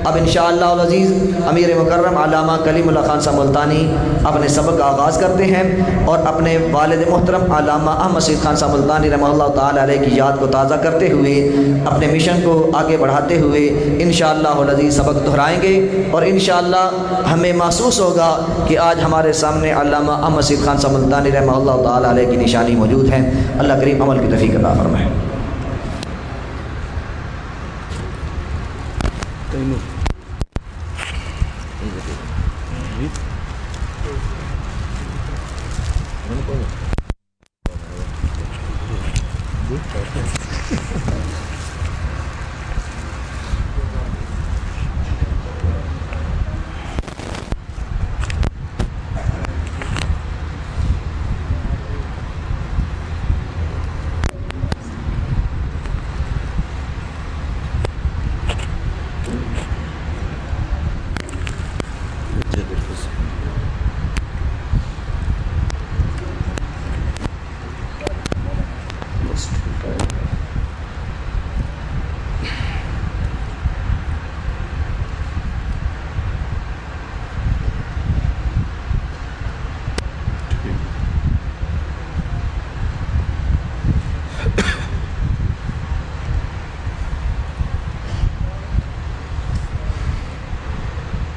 اب انشاءاللہ العزیز امیر مکرم علامہ کلیم اللہ خان صاحب ملتانی اپنے سبق کا آغاز کرتے ہیں اور اپنے والد محترم علامہ احمد سید خان صاحب ملتانی رحمہ اللہ تعالی علیہ کی یاد کو تازہ کرتے ہوئے اپنے مشن کو آگے بڑھاتے ہوئے انشاءاللہ العزیز سبق دہرائیں گے، اور انشاءاللہ ہمیں محسوس ہوگا کہ آج ہمارے سامنے علامہ احمد سید خان صاحب ملتانی رحمہ اللہ تعالی علیہ کی نشانی موجود ہے۔ اللہ کریم عمل کی توفیق عطا فرمائے۔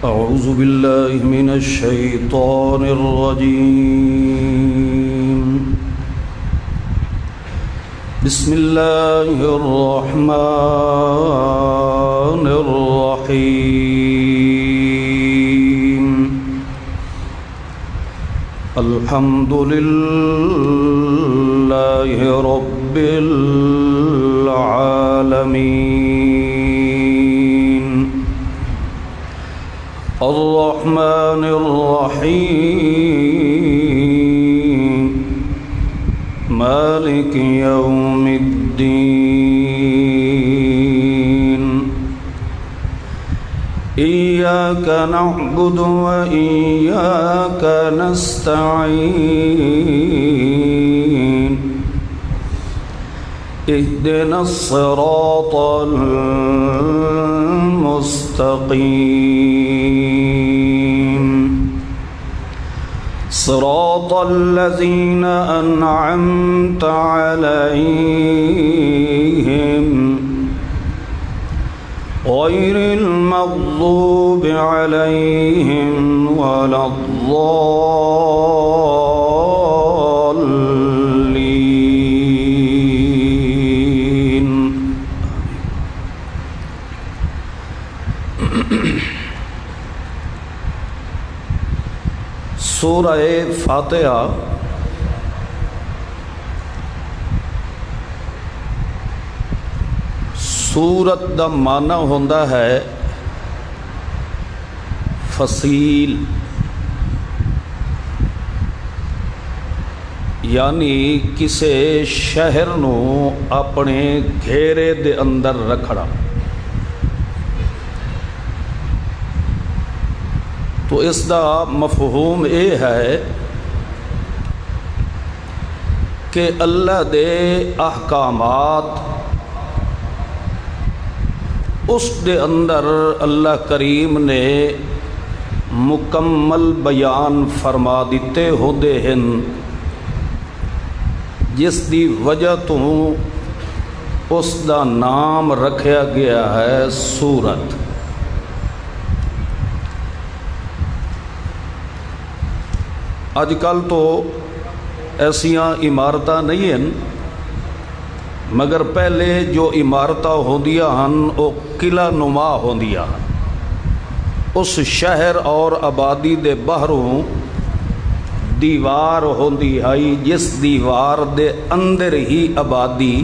أعوذ بالله من الشيطان الرجيم بسم الله الرحمن الرحيم الحمد لله رب العالمين الرحمن الرحيم مالك يوم الدين إياك نعبد وإياك نستعين اهدنا الصراط المستقيم صراط الذين أنعمت عليهم غير المغضوب عليهم ولا الضالين سورہ فاتحہ سورت دا معنی ہوندا ہے فصیل، یعنی کسے شہر نو اپنے گھیرے دے اندر رکھنا۔ تو اس دا مفہوم یہ ہے کہ اللہ دے احکامات اس دے اندر اللہ کریم نے مکمل بیان فرما دیتے ہوندے ہیں، جس دی وجہ تو اس دا نام رکھیا گیا ہے سورت۔ اج کل تو ایسیاں عمارتاں نہیں ہیں، مگر پہلے جو عمارتاں ہوندیاں ہن وہ قلعہ نما ہوندیاں ہن۔ اس شہر اور آبادی دے باہروں دیوار ہوندی ہے، جس دیوار دے اندر ہی آبادی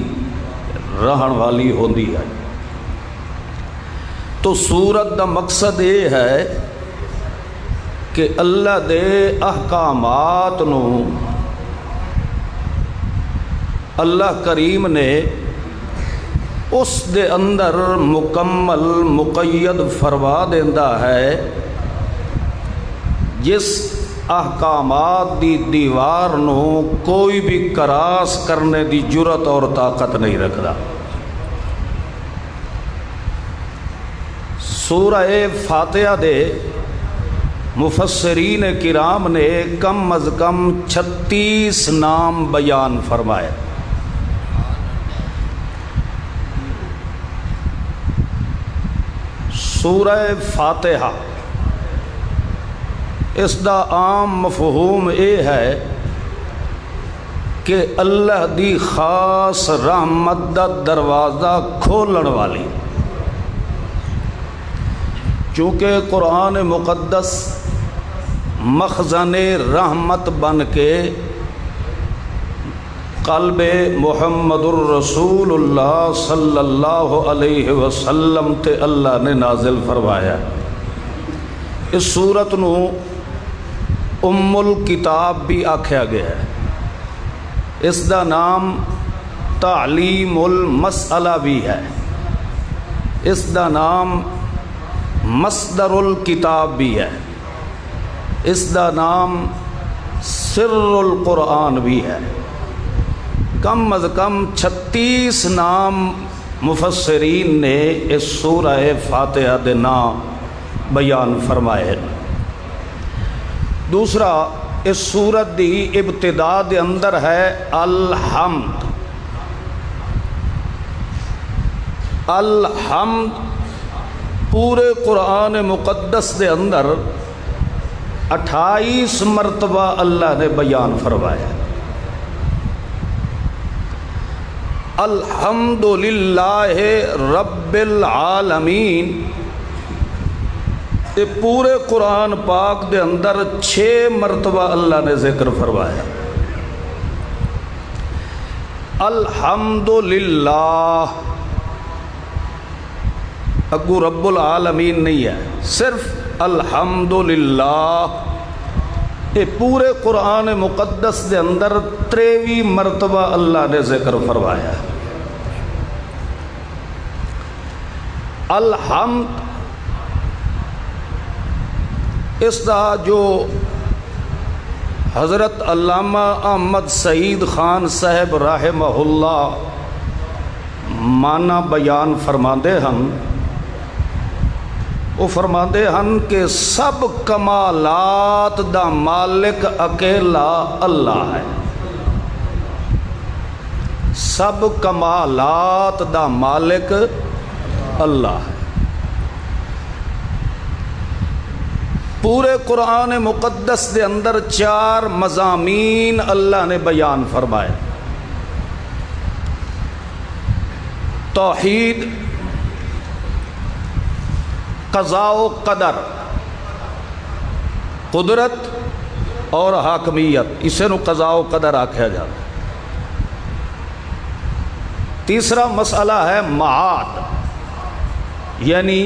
رہن والی ہوندی ہے۔ تو سورت دا مقصد یہ ہے کہ اللہ دے احکامات نو اللہ کریم نے اس دے اندر مکمل مقید فرما دیندا ہے، جس احکامات دی دیوار نو کوئی بھی کراس کرنے دی جرت اور طاقت نہیں رکھدا۔ سورہ فاتحہ دے مفسرین کرام نے کم از کم 36 نام بیان فرمائے۔ سورہ فاتحہ اس دا عام مفہوم یہ ہے کہ اللہ دی خاص رحمت دا دروازہ کھولن والی، چونکہ قرآن مقدس مخزن رحمت بن کے قلب محمد الرسول اللہ صلی اللہ علیہ وسلم تے اللہ نے نازل فرمایا۔ اس سورت نو ام الکتاب بھی آکھیا گیا ہے، اس دا نام تعلیم المسئلہ بھی ہے، اس دا نام مصدر الکتاب بھی ہے، اس دا نام سر القرآن بھی ہے۔ کم از کم 36 نام مفسرین نے اس سورہ فاتحہ دے نام بیان فرمائے۔ دوسرا، اس سورت دی ابتدا دے اندر ہے الحمد۔ الحمد پورے قرآن مقدس دے اندر 28 مرتبہ اللہ نے بیان فرمایا۔ الحمدللہ رب العالمین، یہ پورے قرآن پاک دے اندر 6 مرتبہ اللہ نے ذکر فرمایا۔ الحمدللہ، اگو رب العالمین نہیں ہے، صرف الحمدللہ۔ یہ پورے قرآن مقدس دے اندر 23 مرتبہ اللہ نے ذکر فرمایا۔ الحمد اس دا جو حضرت علامہ احمد سعید خان صاحب رحمہ اللہ معنی بیان فرماندے ہن، وہ فرماندے ہن کہ سب کمالات دا مالک اکیلا اللہ ہے۔ سب کمالات دا مالک اللہ ہے۔ پورے قرآن مقدس دے اندر 4 مضامین اللہ نے بیان فرمائے۔ توحید، قضاء و قدر، قدرت اور حاکمیت، اسے نو قضاء و قدر آکھیا جاتا۔ تیسرا مسئلہ ہے معاد، یعنی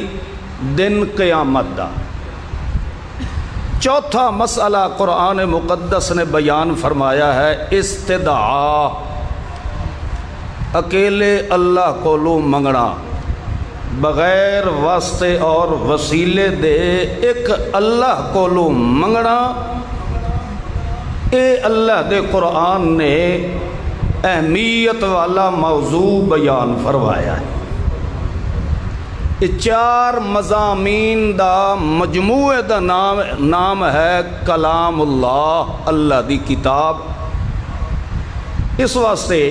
دن قیامت دا۔ چوتھا مسئلہ قرآن مقدس نے بیان فرمایا ہے استدعا، اکیلے اللہ کولو منگنا، بغیر واسطے اور وسیلے دے ایک اللہ کولو منگنا۔ اے اللہ دے قرآن نے اہمیت والا موضوع بیان فرمایا ہے۔ یہ 4 مضامین دا مجموعے دا نام ہے کلام اللہ، اللہ دی کتاب۔ اس واسطے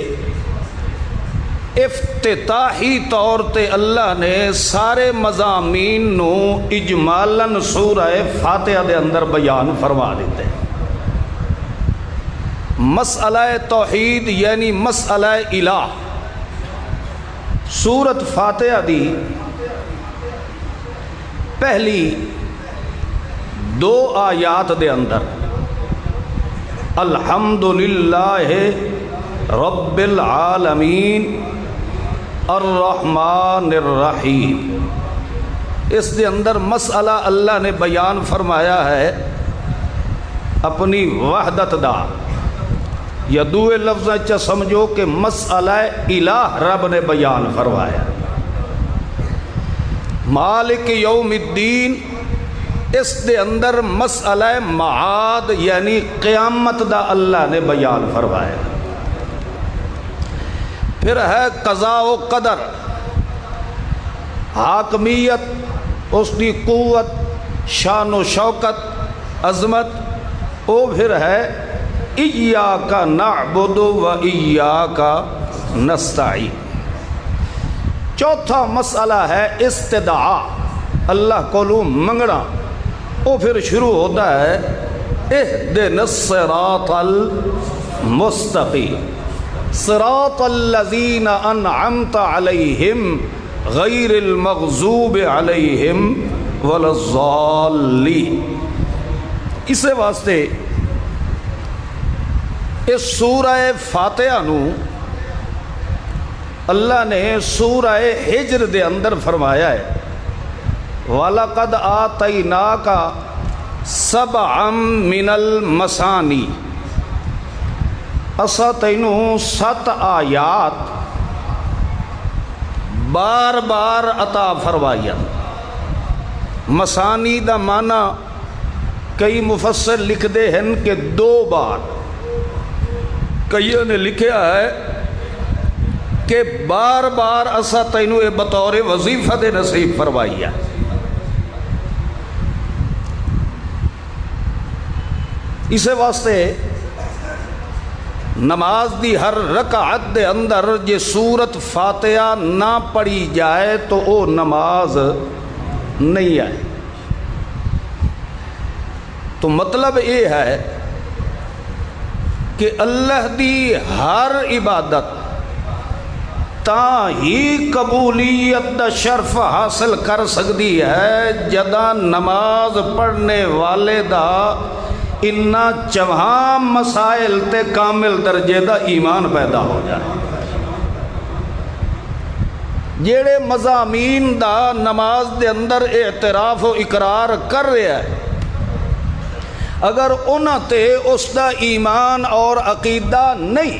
افتتاحی طور تے اللہ نے سارے مضامین نو اجمالاً سورہ فاتحہ دے اندر بیان فرما دیتے۔ مسئلہ توحید یعنی مسئلہ الہ، سورت فاتحہ دی پہلی 2 آیات دے اندر الحمدللہ رب العالمین الرحمن الرحیم، اس دے اندر مسئلہ اللہ نے بیان فرمایا ہے اپنی وحدت دا، یا دوے لفظیں چا سمجھو کہ مسئلہ الہ رب نے بیان فرمایا۔ مالک یوم الدین، اس دے اندر مسئلہ معاد یعنی قیامت دا اللہ نے بیان فرمایا۔ پھر ہے قضاء و قدر، حاکمیت اس دی قوت، شان و شوکت، عظمت، وہ پھر ہے ایاک نعبد و ایاک نستعین۔ چوتھا مسئلہ ہے استدعاء، اللہ کو منگنا۔ وہ پھر شروع ہوتا ہے اہدنا الصراط المستقیم صراط الذین انعمت علیہم غیر المغضوب علیہم ولا الضالین۔ اس واسطے اس سورہ فاتحہ نو اللہ نے سورہ ہجر دے اندر فرمایا ہے وَلَقَدْ آتَيْنَاكَ سَبْعًا مِّنَ الْمَثَانِي، اسا تینوں 7 آیات بار بار عطا فرمایا۔ مثانی دا معنی کئی مفسر لکھ دے ہیں کہ 2 بار، کئیوں نے لکھیا ہے کہ بار بار اسا تینوں اے بطور وظیفہ دے نصیب فرمایا۔ اس واسطے نماز دی ہر رکعت دے اندر جے سورت فاتحہ نہ پڑھی جائے تو وہ نماز نہیں ہے۔ تو مطلب یہ ہے کہ اللہ دی ہر عبادت تا ہی قبولیت دا شرف حاصل کر سکتی ہے جدا نماز پڑھنے والے دا انہا چوہاں مسائل تے کامل درجے دا ایمان پیدا ہو جائے۔ جیڑے مضامین دا نماز دے اندر اعتراف و اقرار کر رہے ہیں، اگر انہاں تے اس دا ایمان اور عقیدہ نہیں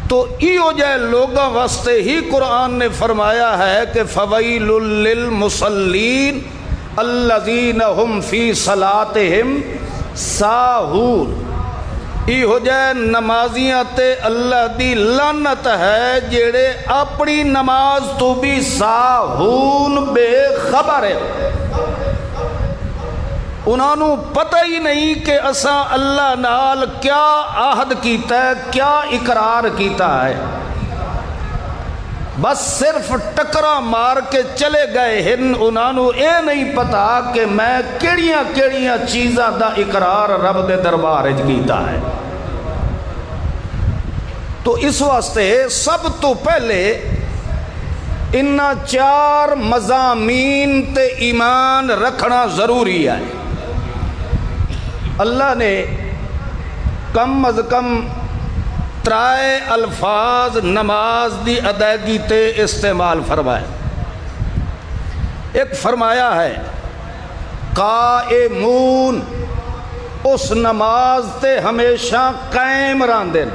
تو ایو جائے لوگاں واسطے ہی قرآن نے فرمایا ہے کہ فویل للمصلین الذین ہم فی صلاتہم ساہون۔ ای ہو جائے نمازیاں تے اللہ دی لعنت ہے جیڑے اپنی نماز تو بھی ساہون بے خبر ہے۔ انہوں پتہ ہی نہیں کہ اساں اللہ نال کیا عہد کیتا ہے، کیا اقرار کیتا ہے، بس صرف ٹکرا مار کے چلے گئے ہیں۔ انہوں اے نہیں پتا کہ میں کیڑیاں کیڑیاں چیزاں دا اقرار رب دے دربار وچ کیتا ہے۔ تو اس واسطے سب تو پہلے انہاں 4 مضامین تے ایمان رکھنا ضروری ہے۔ اللہ نے کم از کم 3 الفاظ نماز دی ادائیگی تے استعمال فرمائے۔ ایک فرمایا ہے قائمون، اس نماز تے ہمیشہ قائم راندن۔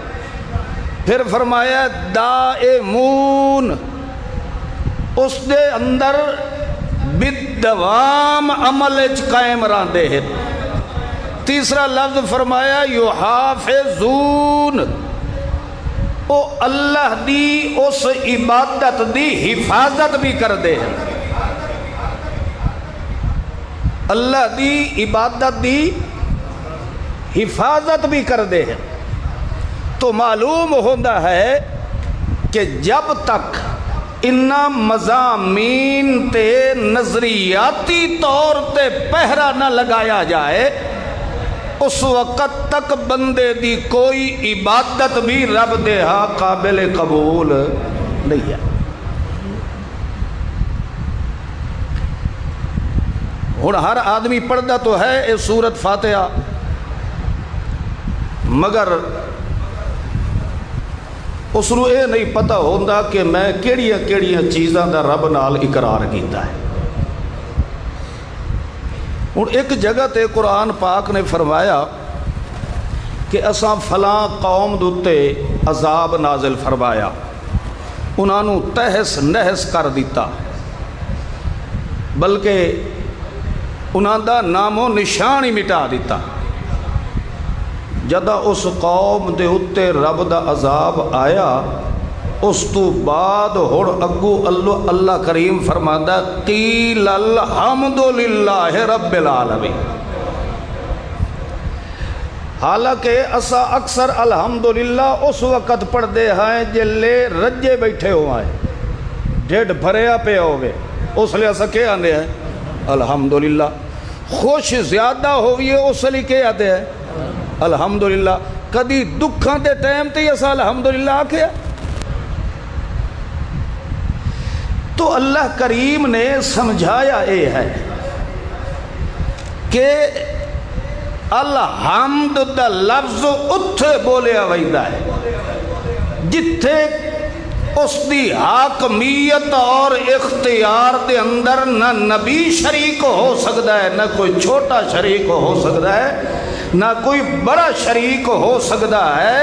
پھر فرمایا دائمون، اس دے اندر بالدوام عمل اچ قائم راندے ہیں۔ تیسرا لفظ فرمایا یحافظون، او اللہ دی اس عبادت دی حفاظت بھی کر دے ہیں۔ اللہ دی عبادت دی حفاظت بھی کر دے ہیں۔ تو معلوم ہوتا ہے کہ جب تک انہاں مضامین تے نظریاتی طور تے پہرا نہ لگایا جائے اس وقت تک بندے دی کوئی عبادت بھی رب دے ہاں قابل قبول نہیں ہے۔ ہن ہر آدمی پڑھدا تو ہے اے سورت فاتحہ، مگر اس نو اے نہیں پتہ ہوندا کہ میں کیڑیاں کیڑیاں چیزاں دا رب نال اقرار کیتا ہے۔ ہن ایک جگہ تے قرآن پاک نے فرمایا کہ اساں فلاں قوم دوتے عذاب نازل فرمایا، انہوں تہس نہس کر دیتا، بلکہ انہوں دا نام و نشان ہی مٹا دیتا۔ جدہ اس قوم دے اتے رب دا عذاب آیا اس تو بعد ہڑ اگو اللہ کریم فرماتا قیل الحمدللہ رب العالمین۔ حالانکہ اسا اکثر الحمدللہ اس وقت پڑھ دے ہیں جلے رجے بیٹھے ہوا ہے، ڈیڑھ بھریا پہ ہوئے، اس لئے اسا کیا آنے ہیں الحمدللہ۔ خوش زیادہ ہوئیے اس لئے کیا آتے ہیں الحمدللہ۔ کدی دکھاں دے ٹائم تے اسا الحمدللہ آکھے۔ تو اللہ کریم نے سمجھایا اے ہے کہ الحمد دا لفظ اتھے بولیا ویدہ ہے جتھے اس دی حاکمیت اور اختیار دے اندر نہ نبی شریک ہو سکتا ہے، نہ کوئی چھوٹا شریک ہو سکتا ہے، نہ کوئی بڑا شریک ہو سکتا ہے،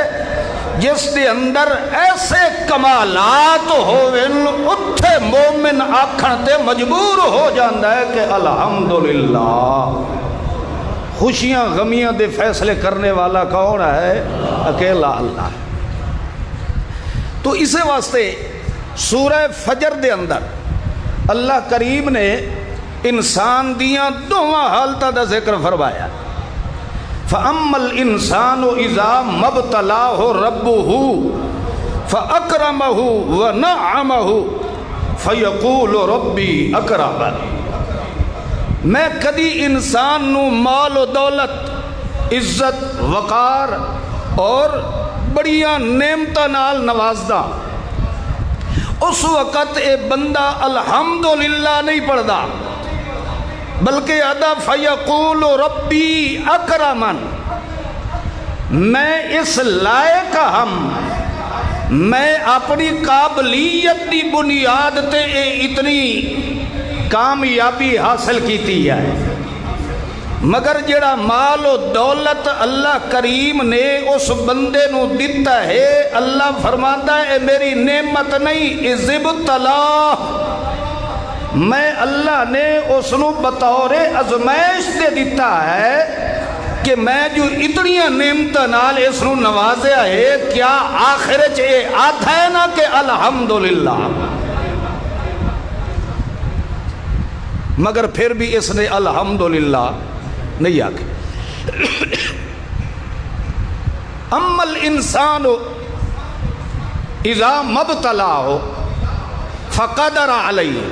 جس دے اندر ایسے کمالات ہوئے اتھے مومن آکھن تے مجبور ہو جاندہ ہے کہ الحمدللہ۔ خوشیاں غمیاں دے فیصلے کرنے والا کون ہے؟ اکیلا اللہ۔ تو اسے واسطے سورہ فجر دے اندر اللہ کریم نے انسان دیاں دوواں حالتہ دا ذکر فرمایا۔ فَأَمَّا الْإِنسَانُ إِذَا مَبْتَلَاهُ رَبُّهُ فَأَكْرَمَهُ وَنَعَّمَهُ فَيَقُولُ رَبِّي أَكْرَمَنِ۔ میں کدی انسان نو مال و دولت، عزت، وقار اور بڑیاں نعمتاں نال نوازدا، اس وقت اے بندہ الحمدللہ نہیں پڑھدا، بلکہ ادا فیقول ربی اکرمن، میں اس لائق ہم، میں اپنی قابلیت دی بنیاد تے اتنی کامیابی حاصل کیتی ہے۔ مگر جڑا مال و دولت اللہ کریم نے اس بندے نو دیتا ہے، اللہ فرماتا ہے اے میری نعمت نہیں، اذ ابتلاہ، میں اللہ نے اس نو بطور ازمائش دے دیتا ہے کہ میں جو اتنی نعمت نال اس نو نوازیا ہے، کیا آخر چاہے آتا ہے نا کہ الحمدللہ، مگر پھر بھی اس نے الحمدللہ نہیں آکھے۔ اما الانسان اذا مبتلاہ فقدر علیہ،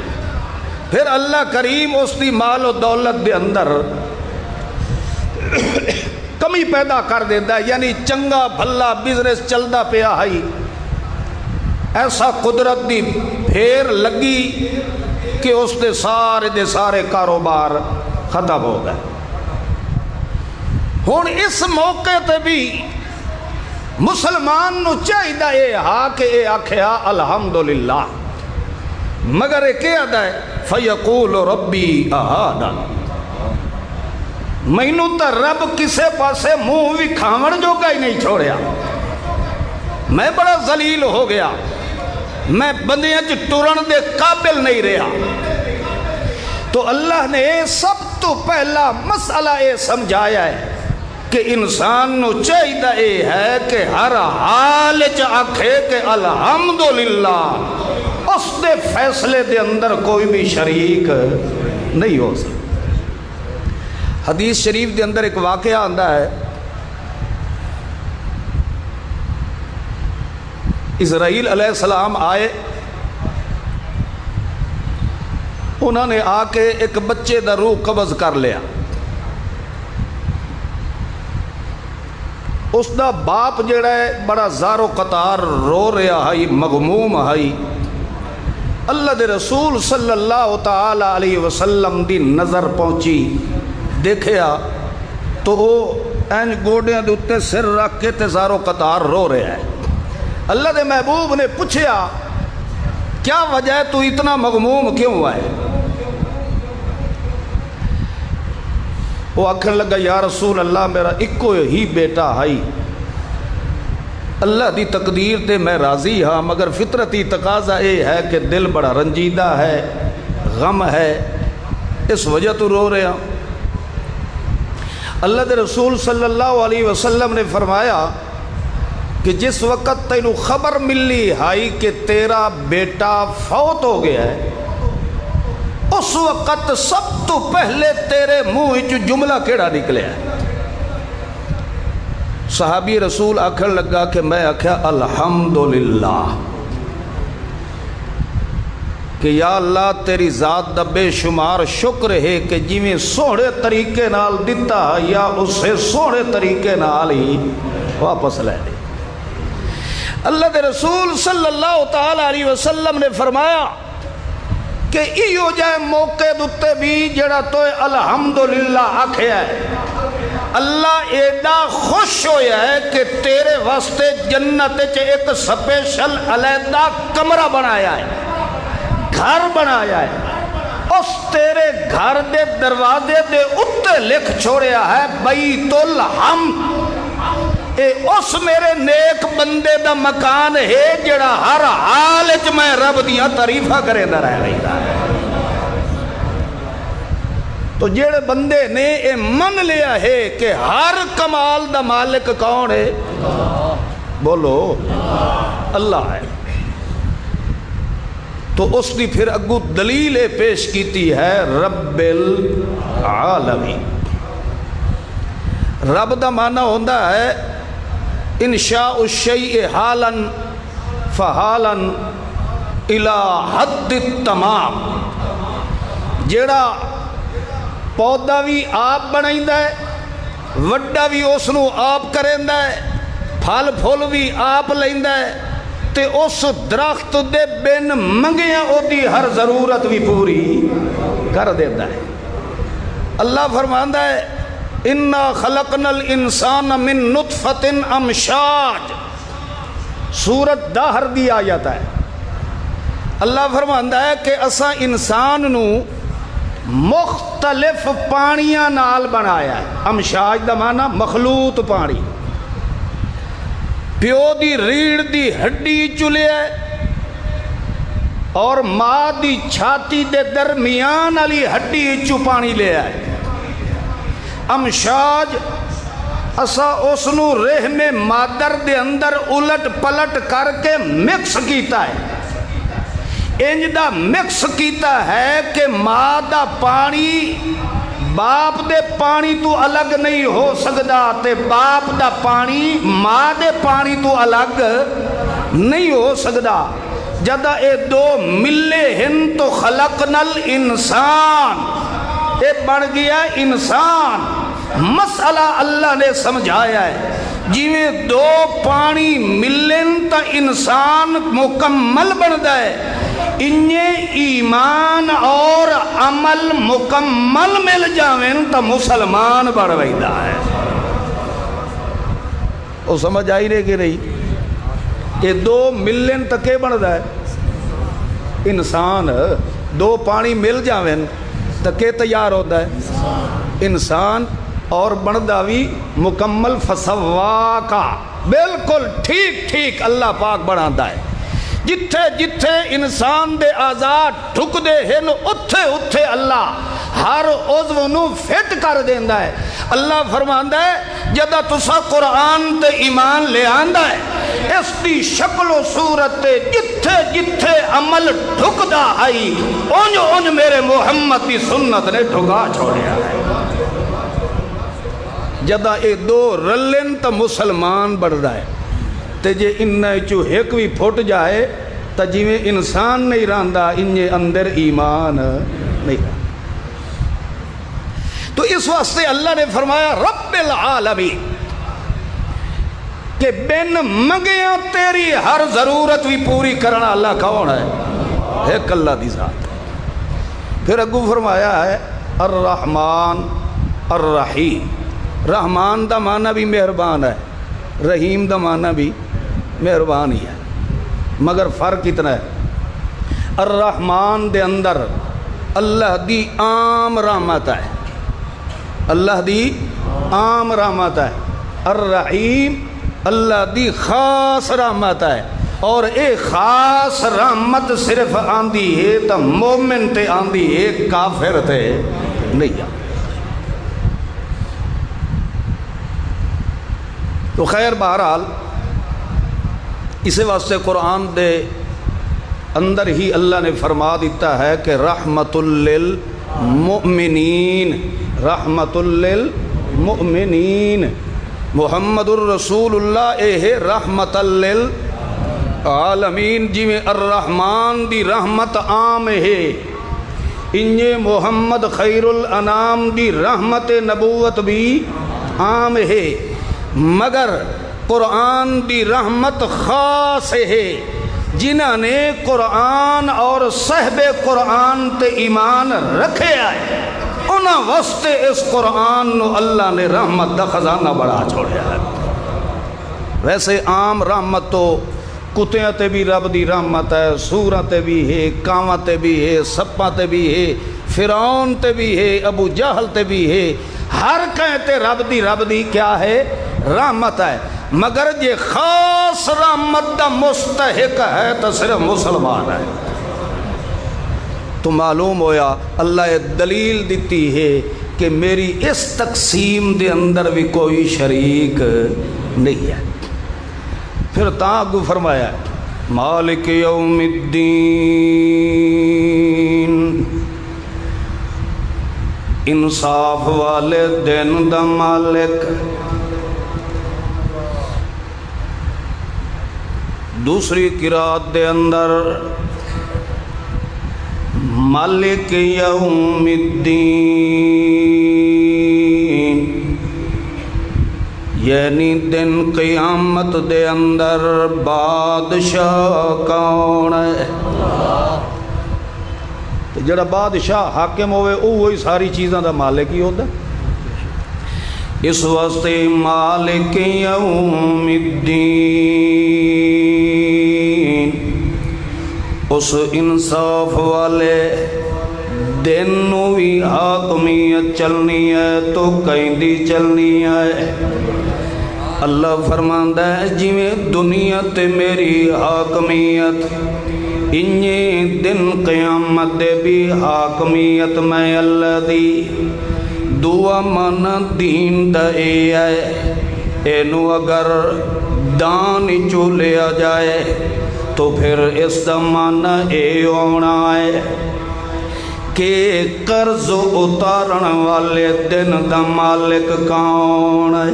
پھر اللہ کریم اس دی مال و دولت دے اندر کمی پیدا کر دیتا ہے، یعنی چنگا بھلا بزنس چلدا پیا ہے، ایسا قدرت دی پھیر لگی کہ اس دے سارے کاروبار ختم ہو گئے۔ ہون اس موقع تے بھی مسلمان نو چاہیدا اے ہاں کہ اے آکھیا الحمدللہ، مگر اے کیا دا ہے فیقول ربی اہانن، مینوں تا رب کسے پاسے منہ وکھاون جوگا ہی نہیں چھوڑیا، میں بڑا ذلیل ہو گیا، میں بندیاں چ ٹرن دے قابل نہیں رہا۔ تو اللہ نے سب تو پہلا مسئلہ اے سمجھایا ہے کہ انسان نو چاہیدہ اے ہے کہ ہر حال چ آکھے کہ الحمدللہ، اس دے فیصلے دے اندر کوئی بھی شریک نہیں ہو سکتا۔ حدیث شریف دے اندر ایک واقعہ آندا ہے، اسرائیل علیہ السلام آئے، انہوں نے آ کے ایک بچے دا روح قبض کر لیا، اس دا باپ جڑا ہے بڑا زارو قطار رو رہا ہے، مغموم ہے۔ اللہ دے رسول صلی اللہ تعالی علیہ وسلم دی نظر پہنچی، دیکھیا تو وہ این گوڑیاں دے اتے سر رکھ کے تے زارو قطار رو رہا ہے۔ اللہ دے محبوب نے پوچھیا کیا وجہ ہے، تو اتنا مغموم کیوں ہوا ہے؟ وہ آکھن لگا یا رسول اللہ میرا اکو ہی بیٹا ہے، اللہ دی تقدیر تے میں راضی ہاں، مگر فطرتی تقاضا یہ ہے کہ دل بڑا رنجیدہ ہے، غم ہے، اس وجہ تو رو رہے ہیں۔ اللہ دے رسول صلی اللہ علیہ وسلم نے فرمایا کہ جس وقت تینوں خبر ملی ہائی کہ تیرا بیٹا فوت ہو گیا ہے، اس وقت سب تو پہلے تیرے منہ جملہ کیڑا نکلیا ہے؟ صحابی رسول آکھن لگا کہ میں آکھیا الحمدللہ، کہ یا اللہ تیری ذات دا بے شمار شکر ہے کہ جویں سوہنے طریقے نال دیتا یا اسے سوہنے طریقے نال ہی واپس لے لے۔ اللہ دے رسول صلی اللہ تعالی علیہ وسلم نے فرمایا کہ ایو جائے موقع دوتے بھی جڑا تو الحمدللہ آکھیا ہے، اللہ ایڈا خوش ہویا ہے کہ تیرے واسطے جنت چے ایک سپیشل علیحدہ کمرہ بنایا ہے، گھر بنایا ہے، اس تیرے گھر دے دروازے دے اتے لکھ چھوڑیا ہے بیت الحمد، اے اس میرے نیک بندے دا مکان ہے جڑا ہر حال وچ میں رب دیاں تعریفاں کریندا رہ رہا ہے۔ تو جڑے بندے نے اے من لیا ہے کہ ہر کمال دا مالک کون ہے؟ بولو اللہ ہے۔ تو اس دی پھر اگو دلیل پیش کیتی ہے رب العالمین۔ رب دا معنی ہوندا ہے انشاء الشیء حالا فحالا الى حد التمام، جیڑا پودا بھی آپ بنائندا ہے، وڈا بھی اس نو آپ کریندا ہے، پھل پھول بھی آپ لیندا ہے، تے اس درخت دے بن منگیاں او دی ہر ضرورت بھی پوری کر دیتا ہے۔ اللہ فرماندا ہے اِنَّا خَلَقْنَا الْإِنسَانَ مِن نُطْفَةٍ أَمْشَاج، سورت دہر دی آیت ہے۔ اللہ فرماندا ہے کہ اساں انسان نو مختلف پانیاں نال بنایا ہے۔ امشاج دا معنی مخلوط پانی، پیو دی ریڑھ دی ہڈی چلے ہے اور ماں دی چھاتی دے درمیان والی ہڈی چو پانی لے آئے۔ امشاج اسا اس نو رحم مادر دے اندر الٹ پلٹ کر کے مکس کیتا ہے، انج دا مکس کیتا ہے کہ ماں دا پانی باپ دے پانی تو الگ نہیں ہو سکدا تے باپ دا پانی ماں دے پانی تو الگ نہیں ہو سکدا۔ جدہ اے دو ملے ہن تو خلقنا الانسان، اے بڑھ گیا انسان۔ مسئلہ اللہ نے سمجھایا ہے جیویں دو پانی ملن تا انسان مکمل بندا ہے، انہیں ایمان اور عمل مکمل مل جاویں تا مسلمان بڑھ ویدہ ہے۔ وہ سمجھ آئی رہے کہ رہی؟ یہ دو ملن تکے بندا ہے انسان، دو پانی مل جاویں تکے تیار ہوتا ہے انسان، اور بندا بھی مکمل فسواکا، بالکل ٹھیک ٹھیک اللہ پاک بناتا ہے۔ جتھے جتھے انسان دے آزاد ٹھک دے ہن اتھے اتھے اللہ ہر عضو نو فٹ کر دیندا ہے۔ اللہ فرماندا ہے جدہ تسا قرآن تے ایمان لے آندا ہے، اس دی شکل و صورت تے جتھے جتھے عمل ٹھکدا آئی اونج اونج میرے محمد دی سنت نے ٹھکا چھوڑیا ہے۔ جدہ اے دو رلن تا مسلمان بڑھ رہا ہے، تے جے انہیں چو ایک بھی پھوٹ جائے تا جیویں انسان نہیں رہندا انہیں اندر ایمان نہیں رہا۔ تو اس واسطے اللہ نے فرمایا رب العالمین، کہ بن منگیاں تیری ہر ضرورت بھی پوری کرنا اللہ کون ہے؟ ایک اللہ دی ذات۔ پھر اگو فرمایا ہے الرحمن الرحیم، رحمان دا معنی بھی مہربان ہے، رحیم دا معنی بھی مہربان ہی ہے، مگر فرق اتنا ہے الرحمن دے اندر اللہ دی عام رحمت ہے، اللہ دی عام رحمت ہے، الرحیم اللہ دی خاص رحمت ہے، اور اے خاص رحمت صرف آندھی ہے تا مومن تے آندھی ہے، کافر تے نہیں آندھی۔ تو خیر بہرحال اسی واسطے قرآن دے اندر ہی اللہ نے فرما دیتا ہے کہ رحمت للمؤمنین، رحمت للمؤمنین، محمد الرسول اللہ اے رحمت للعالمین، جی میں الرحمن دی رحمت عام ہے، انجے محمد خیر الانام دی رحمت نبوت بھی عام ہے، مگر قرآن دی رحمت خاص ہے جنہاں نے قرآن اور صحب قرآن تے ایمان رکھے آئے، انہاں واسطے اس قرآن نو اللہ نے رحمت دا خزانہ بڑا چھوڑیا ہے۔ ویسے عام رحمت تو کتیاں تے بھی رب دی رحمت ہے، سوراں تے بھی ہے، کاواں تے بھی ہے، سپاں تے بھی ہے، فرعون تے بھی ہے، ابو جہل تے بھی ہے، ہر کہیں تے رب دی کیا ہے؟ رحمت ہے، مگر یہ خاص رحمت دا مستحق ہے تو صرف مسلمان ہے۔ تو معلوم ہویا اللہ دلیل دیتی ہے کہ میری اس تقسیم دے اندر بھی کوئی شریک نہیں ہے۔ پھر تاں فرمایا مالک یوم الدین، انصاف والے دن دا مالک۔ دوسری قرات دے اندر مالک یوم الدین، یعنی دن قیامت دے اندر بادشاہ کون ہے؟ جڑا بادشاہ حاکم ہوئے وہی ساری چیزاں دا مالک ہی ہوتا ہے۔ اس واسطے مالک یوم الدین، اس انصاف والے دن نو بھی حاکمیت چلنی ہے تو کہیں دی چلنی ہے۔ اللہ فرماندا ہے جی میں دنیا تے میری حاکمیت، انجے دن قیامت دے بھی حاکمیت میں اللہ دی۔ دعا مانا دین دا اے ہے، اینو اگر دان چو لیا جائے تو پھر اس دا مانا اے ہونا ہے کہ قرض اتارن والے دن دا مالک کون ہے؟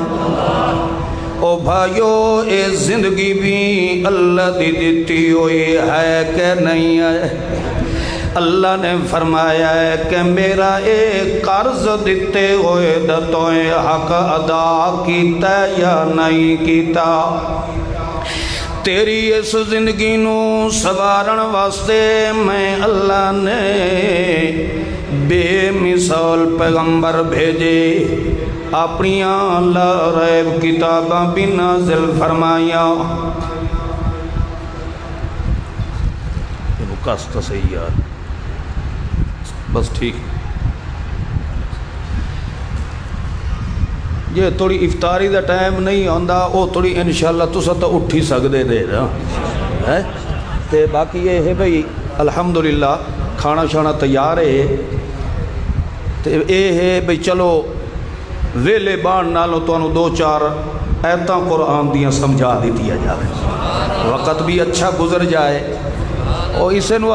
او بھائیو اے زندگی بھی اللہ دی دیتی ہوئی ہے کہ نہیں ہے؟ اللہ نے فرمایا ہے کہ میرا ایک قرض دیتے ہوئے دتوئے حق ادا کیتا یا نہیں کیتا؟ تیری اس زندگی نو سوارن واسطے میں اللہ نے بے مثال پیغمبر بھیجے، اپنیاں لا ریب کتاباں بھی نازل فرمایا۔ یہ مقاصد صحیح یار، بس ٹھیک۔ یہ تھوڑی افطاری دا ٹائم نہیں آندا، وہ تھوڑی انشاءاللہ تسا تو اٹھی سکدے دے نا تے باقی یہ ہے بھئی الحمدللہ کھانا شانا تیار ہے تے اے ہے بھئی چلو ویلے بان نالوں تو انہوں دو چار ایتاں قرآن دیاں سمجھا دیتی جائے، وقت بھی اچھا گزر جائے اور اسے نو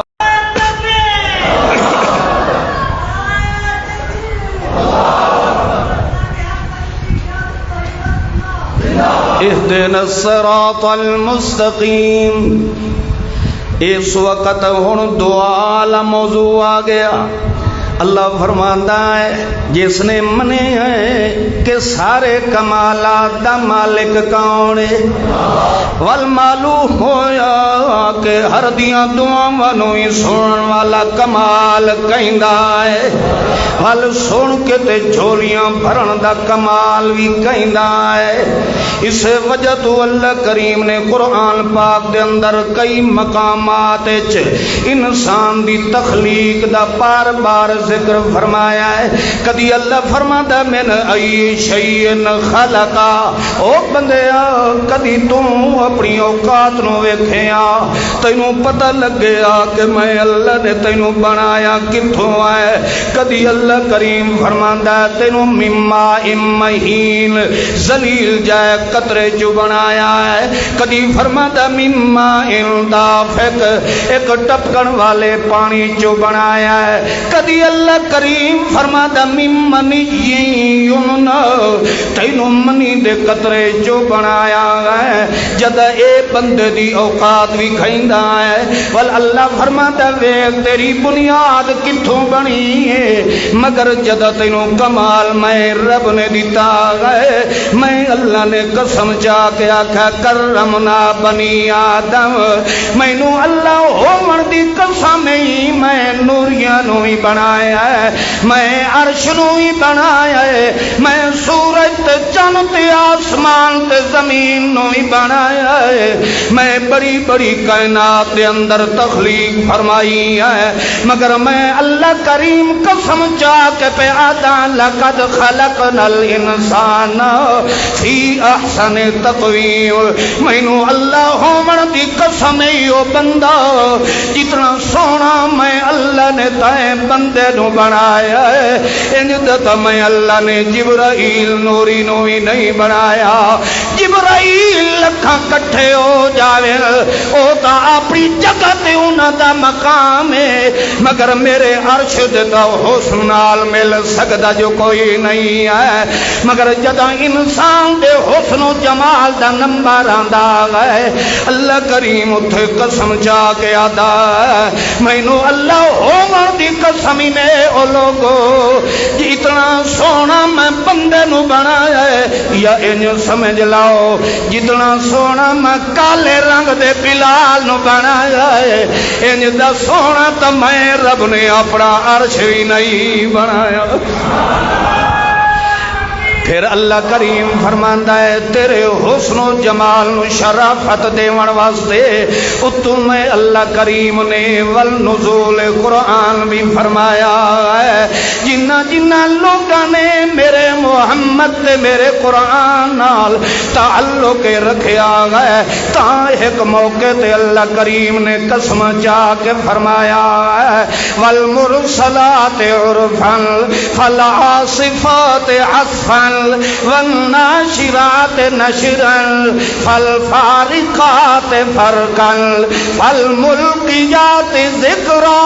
اہدنا الصراط المستقیم۔ اس وقت ہن دعا والا موضوع آ گیا۔ اللہ فرماتا ہے جس نے منے ہے کہ سارے کمالات دا مالک کون ہے، والمعلوم ہویا کہ ہر دیاں دعاواں نو ہی سنن والا کمال کہندا ہے، ول سن کے تے جھولیاں بھرن دا کمال بھی کہندا ہے۔ اس وجہ تو اللہ کریم نے قرآن پاک دے اندر کئی مقامات انسان دی تخلیق دا بار بار ذکر فرمایا ہے۔ کدی اللہ فرماتا من ای شیء خلقا، او بندیا کدی تو اپنی اوقات نو ویکھیا تینوں پتہ لگیا کہ میں اللہ نے تینوں بنایا کتھوں ہے۔ کدی اللہ اللہ کریم فرماندا ہے تینوں مما مہین ذلیل جائے قطرے جو بنایا ہے. کدی فرماتا مما دافق ایک ٹپکن والے پانی جو بنایا ہے. کدی اللہ کریم فرماتا ممن یمنا تینوں منی دے قطرے جو بنایا ہے. جد اے بندے دی اوقات بھی کھیندا ہے ول اللہ فرماتا ویکھ تیری بنیاد کتھوں بنی ہے مگر جد تینوں کمال میں رب نے دیتا ہے. میں اللہ نے قسم چا کے آکھا کرمنا بنی آدم مینوں اللہ ہون دی قسم ہی میں نوریاں نو ہی بنایا ہے میں عرش نو ہی بنایا ہے میں سورج تے چند تے آسمان تے زمین نو ہی بنایا ہے میں بڑی بڑی کائنات دے اندر تخلیق فرمائی ہے مگر میں اللہ کریم قسم چا کے پہ آتا لقد خلقنا الانسان فی احسن تقویم مینوں اللہ ہون دی قسم ہی او بندہ جتنا سونا میں اللہ نے تائیں بندے نو بنایا ہے انجد میں اللہ نے جبرائیل نوری نو ہی نہیں بنایا. جبرائیل لکھاں کٹھے ہو جاوے او تا اپنی جگہ تے انہاں دا مقام ہے مگر میرے عرش دے تا حسن نال مل سکدا جو کوئی نہیں ہے مگر جداں انسان دے حسن و جمال دا نمبر آندا ہے اللہ کریم اتھے قسم چا کے آدا مینوں اللہ ہون دی قسم ہی نے او لوگو اتنا سونا میں بندے نو بنایا ہے یا انج سمجھ لاؤ جتنا سونا میں کالے رنگ دے بلال نو بنایا ہے انج دا سونا تو میں رب نے اپنا عرش بھی نہیں بنایا. پھر اللہ کریم فرماندا ہے تیرے حسن و جمال نو شرافت دیون واسطے اتوں میں اللہ کریم نے والنزول قرآن بھی فرمایا ہے. جنہ جنہ لوگاں نے میرے محمد تے میرے قرآن نال تعلق رکھیا ہے تا ایک موقع تے اللہ کریم نے قسم چا کے فرمایا ہے والمرسلات عرفا فالعاصفات عصفا والناشرات نشرا فالفارقات فرقا فالملقيات ذكرا.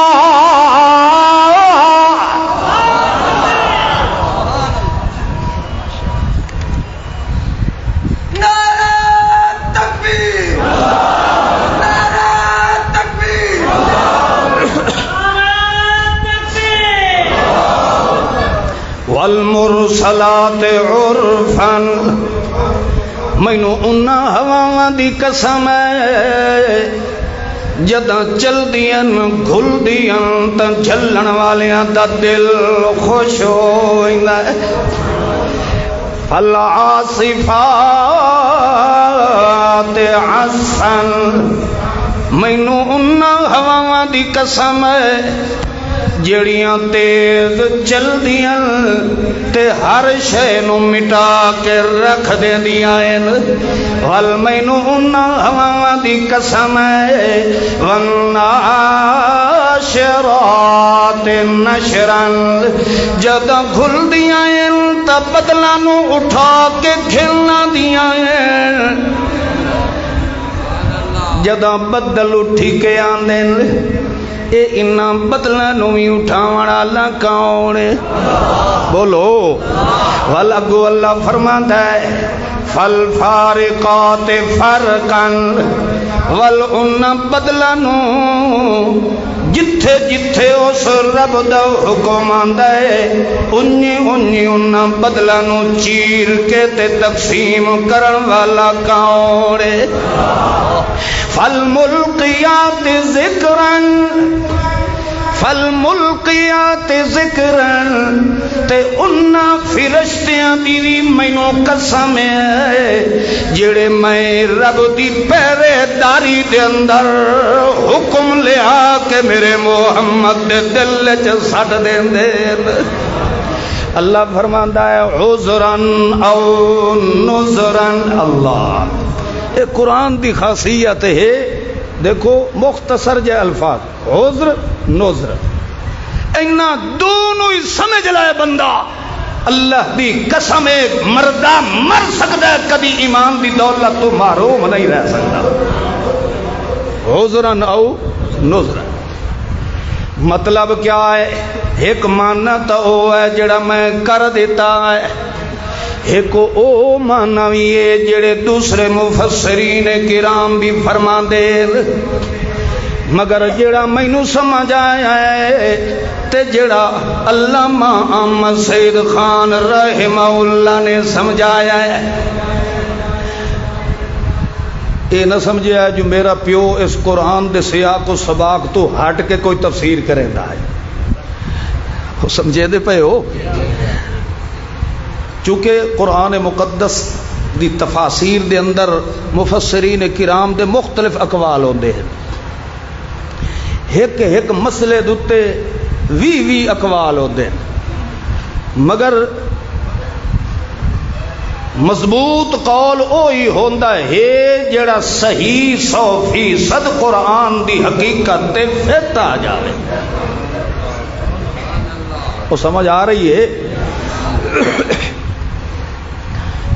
والمرسلات عرفا مینوں انہاں ہواواں دی قسم ہے جداں چل دیاں گھل دیاں تاں چلن والیاں دا دل خوش ہویندا ہے. فالعاصفات عصفا مینوں انہاں ہواواں دی قسم ہے جڑیاں تیز چل دیاں تے ہر شے نو مٹا کے رکھ دیندیاں ہیں. ول مینوں انہاں ہواواں دی قسم ہے والناشرات نشرا جداں گھل دیاں ہیں تے بدلاں نو اٹھا کے کھلنا دیاں ہیں. جداں بدل اٹھی کے آندے اے انہاں بدلاں نو وی اٹھاون والا کون ہے بولو. ول اگو اللہ فرماندا ہے فالفارقات فرقا ول انہاں بدلاں نو جتھے جتھے اس رب دا حکم آندا ہے انہی انہی انہاں بدلاں نو چیر کے تے تقسیم کرن والا کون ہے. فالملقیات ذکرا فالملقیات ذکرا تے انہاں فرشتیاں دی بھی مینوں قسم ہے جڑے میں رب دی پہرے داری دے اندر حکم لیا کہ میرے محمد دے دل چ سٹ دیندے. اللہ فرماندا ہے عذرن او نذرن. اللہ یہ قرآن دی خاصیت ہے. دیکھو مختصر جے الفاظ عذر نذر اینا دونوں ہی سمجھ لائے بندہ اللہ دی قسم ایک مردہ مر سکتا ہے کبھی ایمان دی دولت تو محروم نہیں رہ سکتا عذرن او نذرن مطلب کیا ہے ایک مانا تو او ہے جڑا میں کر دیتا ہے ایک او مانا بھی ہے جڑے دوسرے مفسرین کرام بھی فرما دے مگر جڑا مینوں سمجھ آیا ہے تے جڑا علامہ احمد سید خان رحمہ اللہ نے سمجھایا ہے یہ نہ سمجھا جو میرا پیو اس قرآن دے سیاق و سباق تو ہٹ کے کوئی تفسیر کرے دا ہے وہ سمجھے دے پہ ہو چونکہ قرآن مقدس دی تفاسیر دے اندر مفسرین کرام دے مختلف اقوال ہوندے ہیں ایک مسئلے دوتے وی اقوال ہوندے ہیں مگر مضبوط قول اوہی ہوندا ہے جڑا صحیح 100% قرآن دی حقیقت تے فت آ جاوے وہ سمجھ آ رہی ہے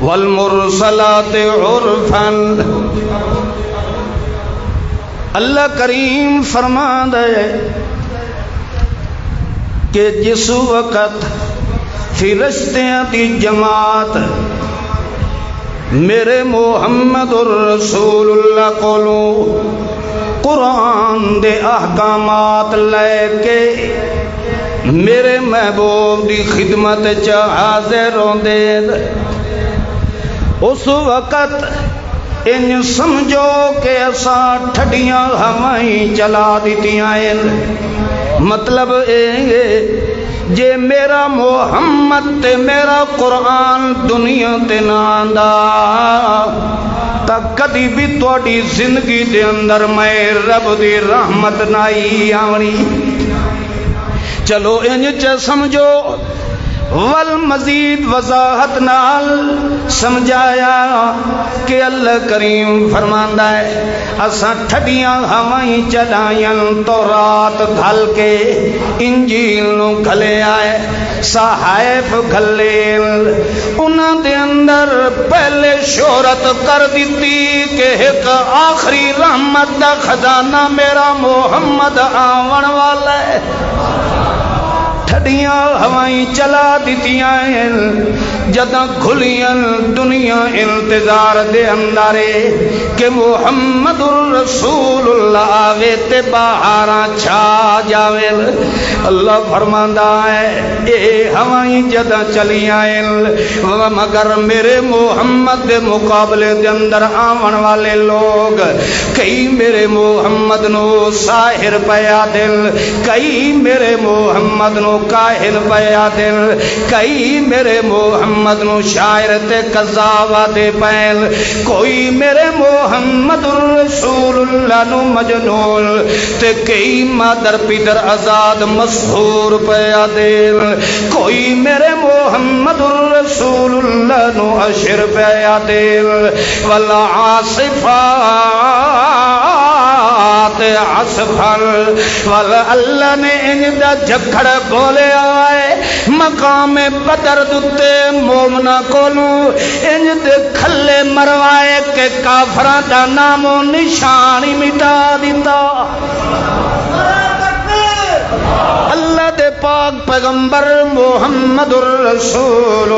والمرسلات عرفا اللہ کریم فرماندا ہے کہ جس وقت فرشتیاں دی جماعت میرے محمد الرسول اللہ کولو قرآن دے احکامات لے کے میرے محبوب دی خدمت چ حاضر ہوندے اس وقت ان سمجھو کہ اساں ٹھڈیاں ہوائیں چلا دیتیاں مطلب اے جے میرا محمد تے میرا قرآن دنیا تے نہ آندا تا کدی بھی تواڈی زندگی دے اندر میں رب دی رحمت نائی آونی چلو انج سمجھو والمزید وضاحت نال سمجھایا کہ اللہ کریم فرماندا ہے اساں ٹھڈیاں ہوائیں چلائیں تو رات گھل کے انجیل نو گھلے آئے صحائف گھلے انہاں دے اندر پہلے شہرت کر دیتی کہ ایک آخری رحمت دا خزانہ میرا محمد آون والا ہے ٹھڈیاں ہوائیں چلا دیتیاں جداں کھلیاں دنیا انتظار دے اندارے کہ محمد الرسول اللہ آوے تے بہاراں چھا جاوے اللہ فرماندا ہے اے ہوائیں جداں چلیاں مگر میرے محمد دے مقابلے دے اندر آون والے لوگ کئی میرے محمد نو ساحر پیا دل کئی میرے محمد نو کاہن پیا دل کئی میرے محمد نو شاعر تے قذاب دے پین کوئی میرے محمد رسول اللہ نو مجنون تے کئی مادر پیدر آزاد مسحور پیا دل کوئی میرے محمد رسول اللہ نو اشر پیا دل والعاصفات عصفر اللہ نے ان دا جھکڑ بولے آئے مقام بدر دتے مومنا کولو ان دے کھلے مروائے کہ کافران دا نام و نشانی مٹا دیتا اللہ دے پاک پیغمبر محمد الرسول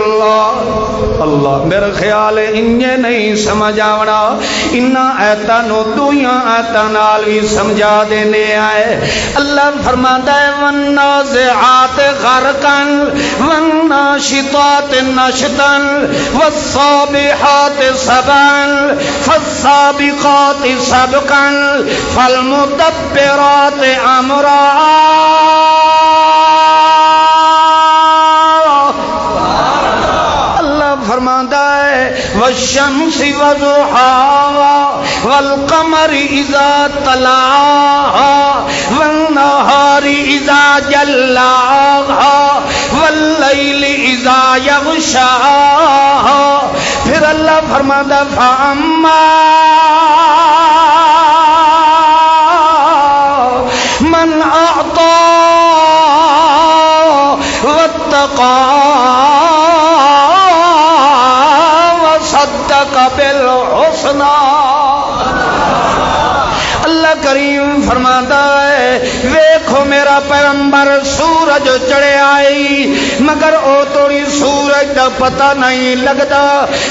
اللہ میرا خیال انجے نہیں سمجھ آونا انہا ایتا نو دویاں ایتا نال بھی سمجھا دینے آئے اللہ فرماتا ہے والنازعات غرقاً والناشطات نشطاً والصابحات سبعاً فالسابقات سبقاً فالمدبرات امرا فرماندا ہے والشمس وضحاها والقمر اذا طلعها والنهار اذا جلاها والليل اذا يغشاها پھر اللہ فرماندا فاما من اعطى واتقى وصدق بالحسنى. اللہ کریم فرماتا ہے ویکھو میرا پیغمبر سورج چڑھے آئی مگر او توڑی سورج دا پتہ نہیں لگدا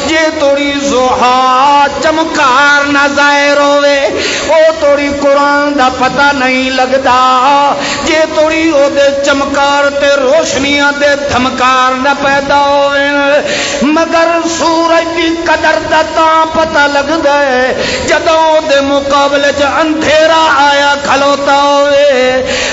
جے توڑی ضحا چمکار نہ ظاہر ہوئے او توڑی قرآن دا پتہ نہیں لگدا جے توڑی او دے چمکار تے روشنیاں دے دھمکار نہ پیدا ہوئے مگر سورج دی قدر دا تاں پتہ لگدا ہے جدوں دے مقابلے چ اندھیرا آیا کھلوتا ہوئے.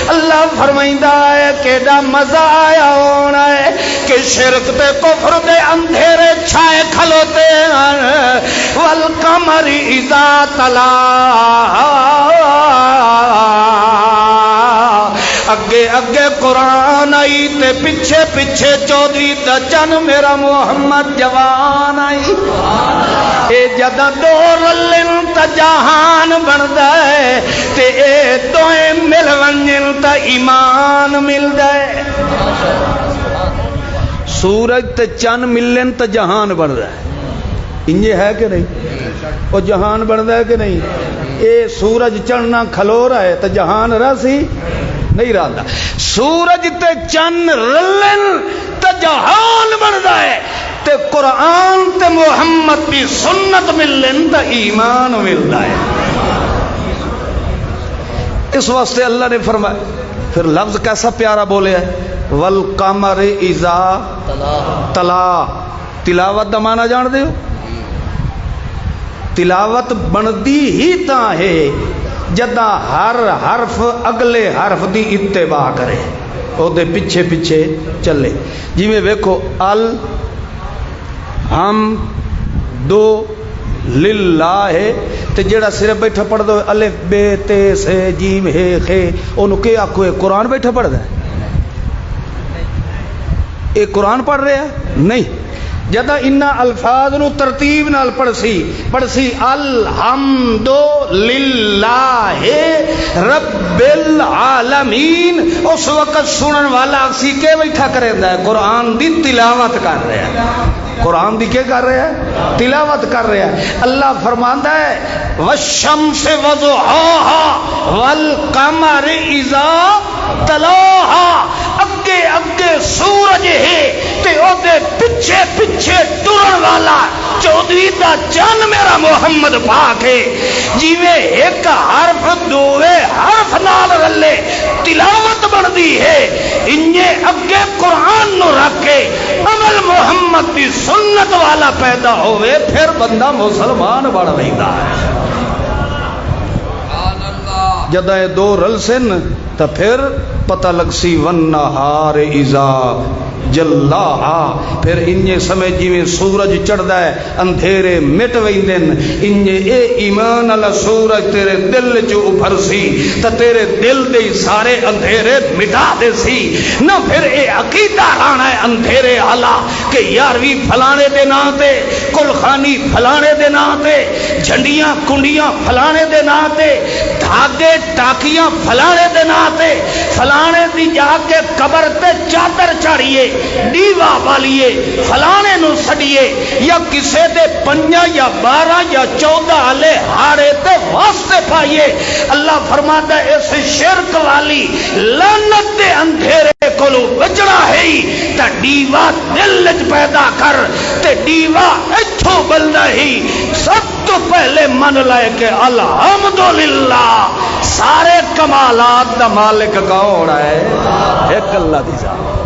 اللہ فرمائندہ ہے کیڑا مزہ آیا ہونا ہے کہ شرک تے کفر دے اندھیرے چھائے کھلوتے ہیں. والقمر اذا تلاہا اگے اگے قرآن آئی تے پیچھے پیچھے چودھری دا چن میرا محمد جوان آئی. اے جدہ دو رلن تا جہان بندا ہے تے اے دوئے مل ونجن تا ایمان ملدا ہے. سورج تے چن ملن تا جہان بندا ہے. انجے ہے کہ نہیں؟ وہ جہان بندا ہے کہ نہیں؟ اے سورج چڑھنا کھلو رہا ہے تو جہان رسی نہیں رہتا. سورج تے چن رلن تے جہان بندا ہے تے قرآن تے محمد کی سنت ملن تے ایمان ملتا ہے. اس واسطے اللہ نے فرمایا پھر لفظ کیسا پیارا بولے ہے والقمر اذا تلا. تلاوت دا معنی جان دے ہو؟ تلاوت بندی ہی تاں ہے جدہ ہر حرف اگلے حرف دی اتباع کرے او دے پیچھے پیچھے چلے. جی میں ویکھو ال ہم دو للہ ہے تے جیڑا صرف بیٹھا پڑھ دو الف بے تے سے جیم ہے خے انہوں کے آکھو قرآن بیٹھا پڑھ دا ہے؟ اے قرآن پڑھ رہے ہیں؟ نہیں. جدہ انہا الفاظ نو ترتیب نال پڑھ سی الحمد للہ رب العالمین. اس وقت سنن والا اسی کے بیٹھا کرے دا ہے قرآن دی تلاوت کر رہے ہیں. قرآن دی کیا کر رہے ہیں؟ تلاوت کر رہے ہیں. اللہ فرماندا ہے والشمس وضحاها والقمر اذا تلاها. اگے اگے سورج ہے تے او دے پیچھے پیچھے ٹرن والا چودھری دا چن میرا محمد پاک ہے. جیویں ایک حرف دوے حرف نال رلے تلاوت بندی ہے انجے اگے قرآن نو رکھ کے عمل محمد دی سنت والا پیدا ہوئے پھر بندہ مسلمان بن رہندا ہے. جدہ دو رل سن تو پھر پتہ لگ سی والنہار اذا جلاہا. پھر انجے سمجھ جی سورج چڑھدا ہے اندھیرے مٹ ویندن انجے اے ایمان اللہ سورج تیرے دل چ ابھر سی تا تیرے دل دے سارے اندھیرے مٹا دے سی. نہ پھر اے عقیدہ رانا ہے اندھیرے حالا کہ یاروی فلانے دے نا تے کلخانی فلانے دے نا تے جھنڈیاں کنڈیاں فلانے دے نا تے دھاگے ٹاکیاں فلانے دے نا تے فلانے دی جا کے قبر تے چادر چاڑیے دیوا والیے فلانے نو سڑیے یا کسے دے 5 یا 12 یا 14 والے ہاڑے تے واسطے پائیے. اللہ فرماتا ہے اس شرک والی لعنت دے اندھیرے کولو بچنا ہے تا دیوا دل وچ پیدا کر تے دیوا ایتھوں بلدا ہی. سب تو پہلے من لائے کہ الحمدللہ سارے کمالات دا مالک کون ہے؟ ایک اللہ دی ذات.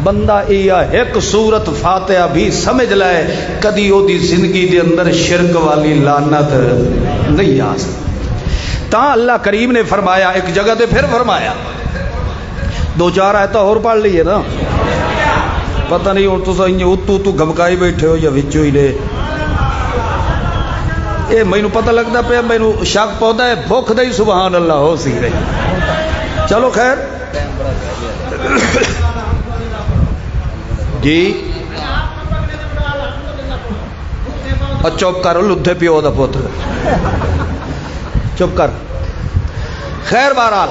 بندہ ایا ایک سورت فاتحہ بھی سمجھ لائے کدی او دی زندگی دے اندر شرک والی لعنت نہیں آ سکتی. تا اللہ کریم نے فرمایا ایک جگہ تے پھر فرمایا 2-4 آیتاں اور پڑھ لیے نا پتہ نہیں ہن تساں تو گھبکائی بیٹھے ہو یا وچوں ہی لے اے مینوں پتہ لگدا پیا مینوں شک پوندا ہے بھوک دئی سبحان اللہ ہو سی رہی. چلو خیر جی چپ کر لدھے پیو دا پتر چپ کر. خیر بہرحال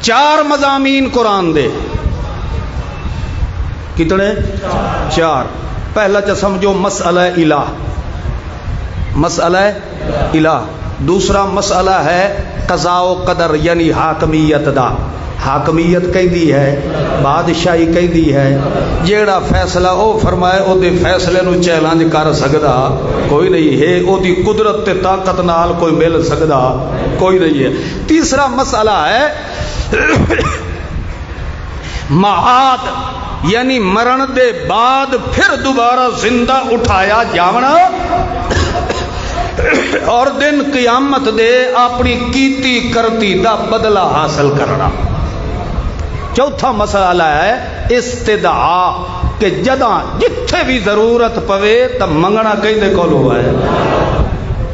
4 مضامین قرآن دے. کتنے؟ 4. پہلا چا سمجھو مسئلہ الہ، مسئلہ الہ. دوسرا مسئلہ ہے قضاء و قدر یعنی حاکمیت دا. حاکمیت کہندی ہے، بادشاہی کہندی ہے، جیڑا فیصلہ او فرمائے او دے فیصلے نو چیلنج کر سکدا کوئی نہیں ہے، او دی قدرت تے طاقت نال کوئی مل سکدا کوئی نہیں ہے. تیسرا مسئلہ ہے معاد یعنی مرن دے بعد پھر دوبارہ زندہ اٹھایا جاونا اور دن قیامت دے اپنی کیتی کرتی دا بدلہ حاصل کرنا. چوتھا مسئلہ ہے استدعا کہ جداں جتھے بھی ضرورت پوے تو منگنا کہیں دے کولو ہے.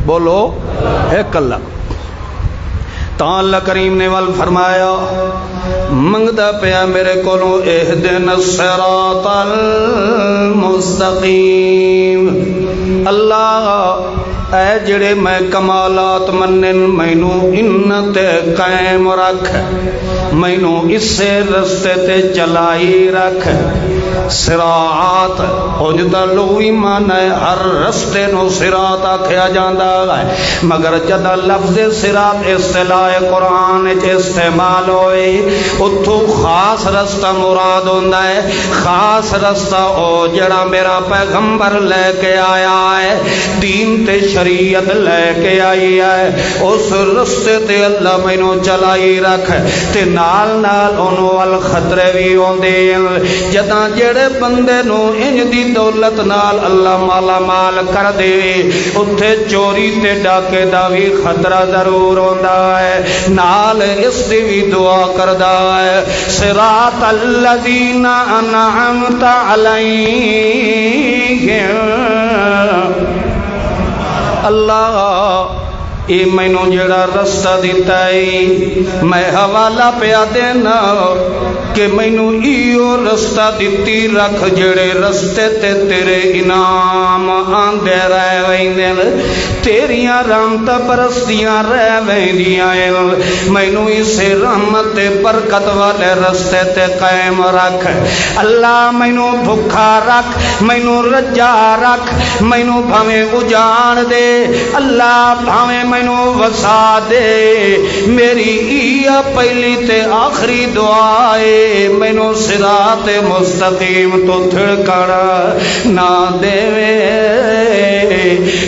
بولو ایک اللہ. تا اللہ کریم نے وال فرمایا منگدا پیا میرے کولو اہدنا الصراط المستقیم. اللہ اے جڑے میں کمالات منن مینو ان تے قائم رکھ، مینو اسے رستے تے چلائی رکھ. صراط اجدا لوی مانا ہے ہر رستے نو صراط آکھیا جاندا ہے، مگر جدا لفظ صراط اصطلاح قرآن استعمال ہوئے اتھو خاص رستہ مراد ہوندا ہے. خاص رستہ او جڑا میرا پیغمبر لے کے آیا ہے، دین تے شریعت لے کے آئی ہے، اس رستے تے اللہ مینوں چلائی رکھ. تے نال نال انہوں وال خطرے بھی ہوندے جداں جڑے بندے نو انج دی دولت نال اللہ مالا مال کر دے اتھے چوری تے ڈاکے دا بھی خطرہ ضرور ہوندا ہے. نال اس دی بھی دعا کردا ہے صراط الذین انعمت علیہم. اللہ اے مینوں جڑا رستہ دیتا ہے میں حوالہ پیا دینا کہ مینوں ایو رستہ دیتی رکھ جڑے رستے تے تیرے انعام آندے رہ ویندے تیریاں رحمت پرستیاں رہ ویندیاں مینوں اسے رحمت تے برکت والے رستے تے قائم رکھ. اللہ مینوں بھکھا رکھ، مینوں رجا رکھ، مینوں بھاویں اجاڑ دے، اللہ بھاویں مینوں وسا دے. میری ایہ پہلی تے آخری دعا ہے مینوں صراط مستقیم تو تھڑکڑ نہ دے.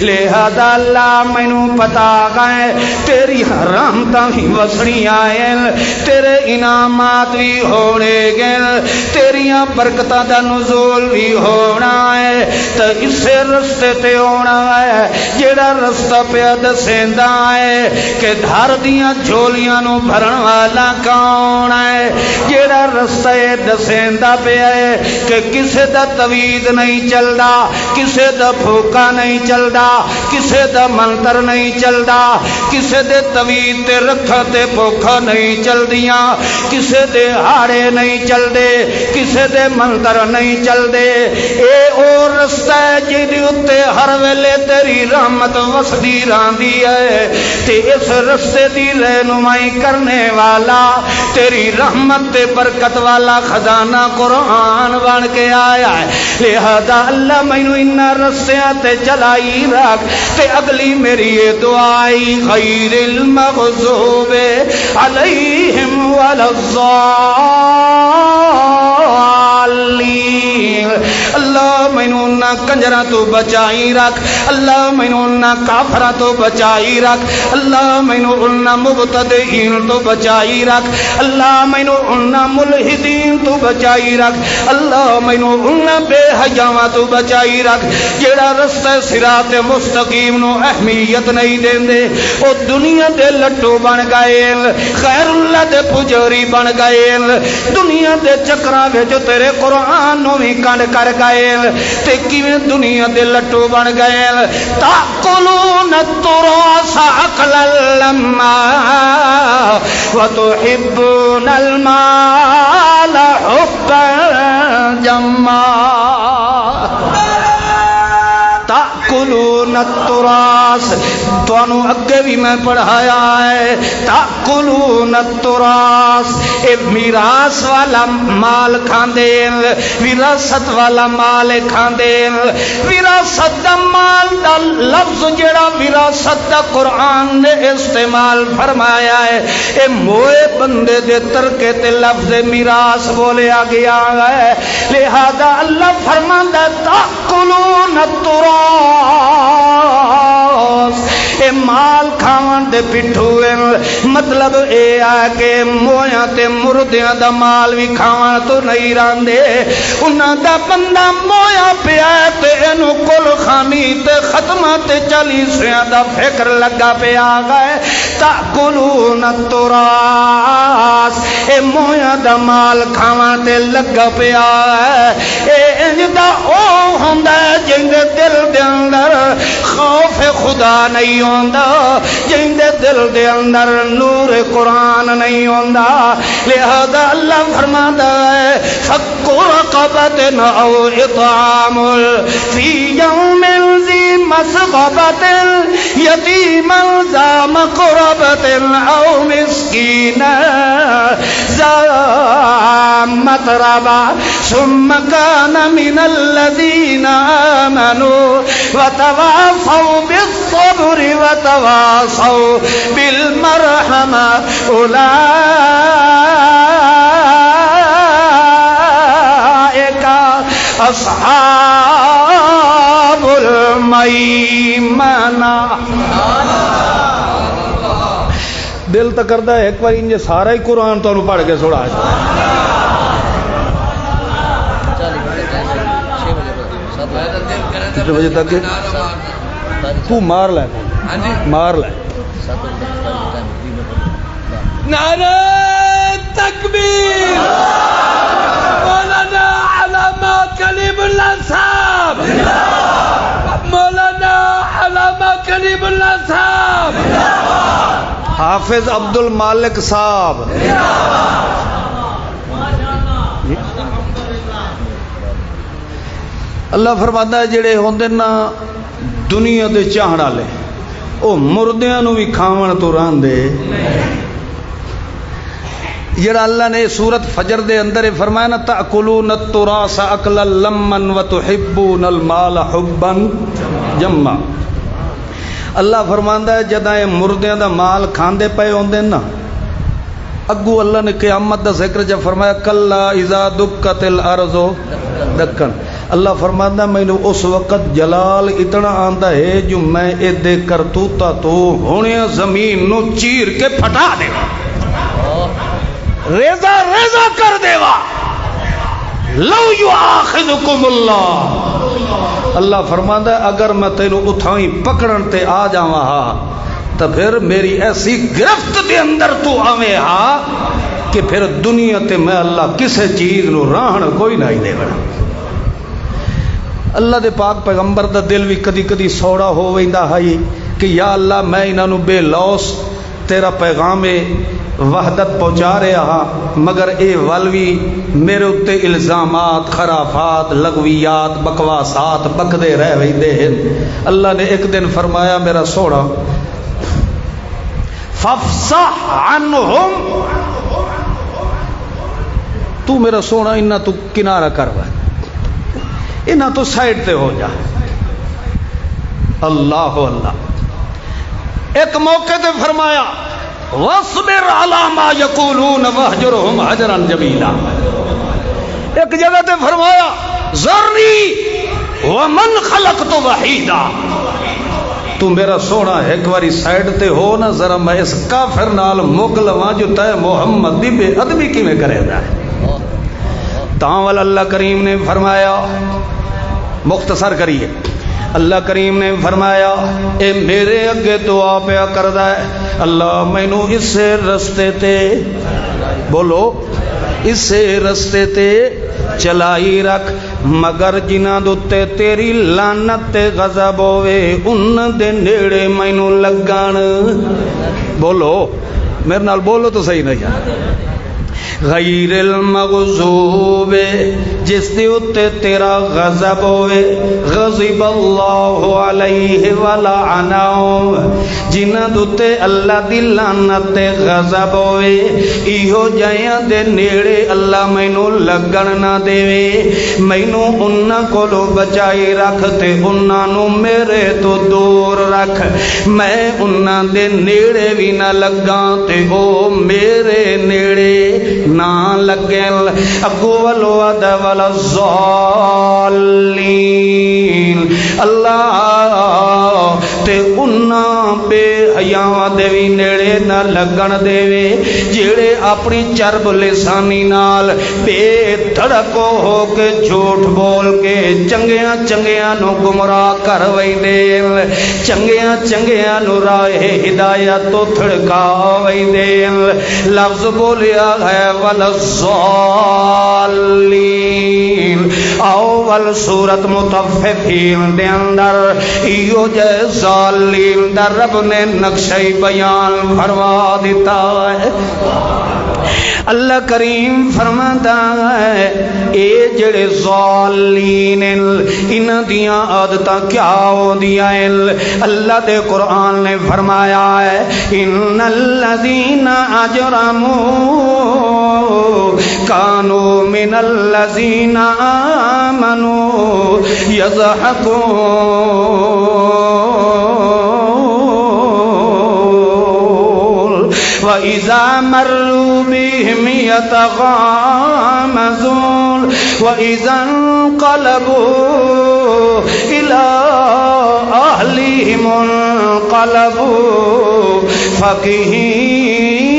لہذا اللہ مینوں پتا گئے تیری رحمتاں بھی وسنی آئیں، تیرے انعامات بھی ہونے گئے، تیریاں برکتاں دا نزول بھی ہونا ہے. تو اسے رستے تے ہونا ہے جیڑا رستہ پیا دسیندا ہے کہ دھر دیاں جھولیاں نو بھرن والا کون ہے. جیڑا رستہ دسیندا پیا ہے کہ کسے دا توید نہیں چلدا، کسے دا بھوکا نہیں چلدا، کسے دا منتر نہیں چلدا، کسے دے توید تے رکھا تے بھوکا نہیں چلدیاں، کسے دے ہاڑے نہیں چلدے، کسے دے منتر نہیں چلدے. اے او رستہ ہے جدی اتے ہر ویلے تیری رحمت وسدی راندی ہے. تے اس رستے دی رہنمائی کرنے والا تیری رحمت تے برکت والا خزانہ قرآن بن کے آیا ہے. لہذا اللہ مینوں ان رستیاں تے چلائی رکھ. تے اگلی میری یہ دعائی غیر المغضوب علیہم ولا الضالین. اللہ مینوں نہ کنجراں تو بچائی رکھ، اللہ مینوں نہ کافراں تو بچائی رکھ، اللہ مینوں نہ مبتدعین تو بچائی رکھ، اللہ مینوں نہ ملحدین تو بچائی رکھ، اللہ مینوں نہ بے حیاواں تو بچائی رکھ. جیڑا رستہ صراط مستقیم نو اہمیت نہیں دیندے او دنیا دے لٹو بن گئے، خیر اللہ دے پجاری بن گئے، دنیا دے چکراں وچ تیرے قرآن نو بھی کنڈ کر گئے. تے کیویں دنیا دے لٹو بن گئے. تاکلون التراث اکلا لما وتحبون المال حبا جما. تاکلون التراث تانوں اگے بھی میں پڑھایا ہے تاکلون التراث اے میراث والا مال کھاندے وراثت والا مال کھاندے وراثت دا مال دا لفظ جڑا وراثت دا قرآن نے استعمال فرمایا ہے اے موئے بندے دے ترکے تے لفظ میراث بولیا گیا ہے لہذا اللہ فرماندا تاکلون التراث اے مال کھاون دے پٹھو مطلب اے ہے کہ مویاں تے مردیاں دا مال بھی کھاون تو نہیں راندے انہاں دا بندہ مویا پیا تے اینو کل خانی تے ختمہ تے 40 دا فکر لگا پیا گئے تاکلون التراث اے مویا دا مال کھاون تے لگا پیا ہے اے انج دا او ہوندا جندے دل دے اندر خوف خدا نہیں ہوندا جندے دل دے اندر نور قرآن نہیں ہوندا لہذا اللہ فرماتا ہے فک رقبۃ او اطعام فی یوم ذی مسغبۃ یتیما ذا مقربۃ او مسکینا ذا متربہ ثم كان من الذین آمنوا وتواصوا بالصبر وتواصوا بالمرحمة أولئك أصحاب المیمنہ. دل تو کرتا ہے ایک بار انجے سارا ہی قرآن تو پڑھ کے سنا جائے. 6 بجے تک تو مار لے مار لے. نعرہ تکبیر مولانا علامہ کلیم اللہ صاحب مولانا علامہ کلیم اللہ صاحب حافظ عبد المالک صاحب. اللہ فرماتا ہے جڑے ہوندے نا دنیا دے چاہن والے او مردیاں نو بھی کھاون تو راندے. جڑا اللہ نے سورت فجر دے اندر فرمایا نا تاکلون التراث اکلا لما وتحبون المال حبا جما. اللہ فرماندا ہے جداں مردیاں دا مال کھاندے پئے ہوندے نا اگو اللہ نے قیامت دا ذکر جب فرمایا کلا اذا دکت الارض دکن. اللہ فرماتا میں نے اس وقت جلال اتنا آندا ہے جو میں ایدے کرتوتا تو ہونے زمین نو چیر کے پھٹا دے ریزہ ریزہ کر دے وا لو یؤاخذکم اللہ. اللہ فرماتا ہے اگر میں تینوں اتھائیں پکڑن تے آ جاواں ہا تو پھر میری ایسی گرفت دے اندر تو آویں ہا کہ پھر دنیا تے میں اللہ کسے چیز نو راہن کوئی نہیں دے بڑا. اللہ دے پاک پیغمبر دا دل بھی کدی کدی سوڑا ہو ویندا ہے کہ یا اللہ میں انہاں نو بے لوس تیرا پیغام وحدت پہنچا رہا ہاں مگر اے ولوی میرے اتے الزامات خرافات لغویات بکواسات بکدے رہ ویندے ہیں. اللہ نے ایک دن فرمایا میرا سوڑا فافصح عنہم تو میرا سونا انہاں تو کنارہ کروا انہاں تو سائڈ تے ہو جا. اللہ اللہ. ایک موقع تے فرمایا وَاصْبِرْ عَلَى مَا يَقُولُونَ وَاهْجُرْهُمْ هَجْرًا جَمِيلًا. ایک جگہ تے فرمایا ذَرْنِي وَمَنْ خَلَقْتُ وَحِيدًا. تو میرا سونا ایک باری سائڈ تے ہو نا ذرا میں اس کافر نال مک لواں جو تے محمد دی بے ادبی کیویں کرے دا. تاول اللہ کریم نے فرمایا مختصر کریے اللہ کریم نے فرمایا اے میرے اگے دعا پیا کردا ہے اللہ مینوں اس رستے تے بولو اس رستے تے چلائی رکھ مگر جنہاں دے تیری لعنت تے غضب ہوے ان دے نیڑے مینوں لگن. بولو میرے نال بولو تو صحیح نہیں غیر المغضوب جس دے اتے تیرا غضب ہوئے غضب اللہ علیہ ولعنہ جنہ دوتے اللہ دی لعنت غضب ہوئے ایہو جائیاں دے نیڑے اللہ مینوں لگن نہ دے مینوں انہاں کولوں بچائی رکھ تے انہاں نوں میرے تو دور رکھ میں انہاں دے نیڑے بھی نہ لگاں تے او میرے نیڑے نہ لگن اگو والوعد والظالین اللہ تے انہاں بے حیاواں دے بھی نیڑے نہ لگن دے جڑے اپنی چرب لسانی نال بے دھڑک ہو کے جھوٹ بول کے چنگیاں چنگیاں نو گمراہ کر ویندے چنگیاں چنگیاں نو راہ ہدایت تو تھڑکا ویندے لفظ بولیا ہے والظالین اول سورت مطففین دے اندر ایو جے ظالم در رب نے نقشہ بیان فرما دیتا ہے اللہ کریم فرماتا ہے اے جڑے ظالین انہاں دیاں عادتاں کیا ہوندیاں اللہ دے قرآن نے فرمایا ہے ان الذین اجرموا کانوا من الذین آمنوا یضحکون وَإِذَا مَرُّوا بِهِمْ يَتَغَامَزُونَ وَإِذَا انقلبوا إِلَىٰ أَهْلِهِمُ انقلبوا فَكِهِينَ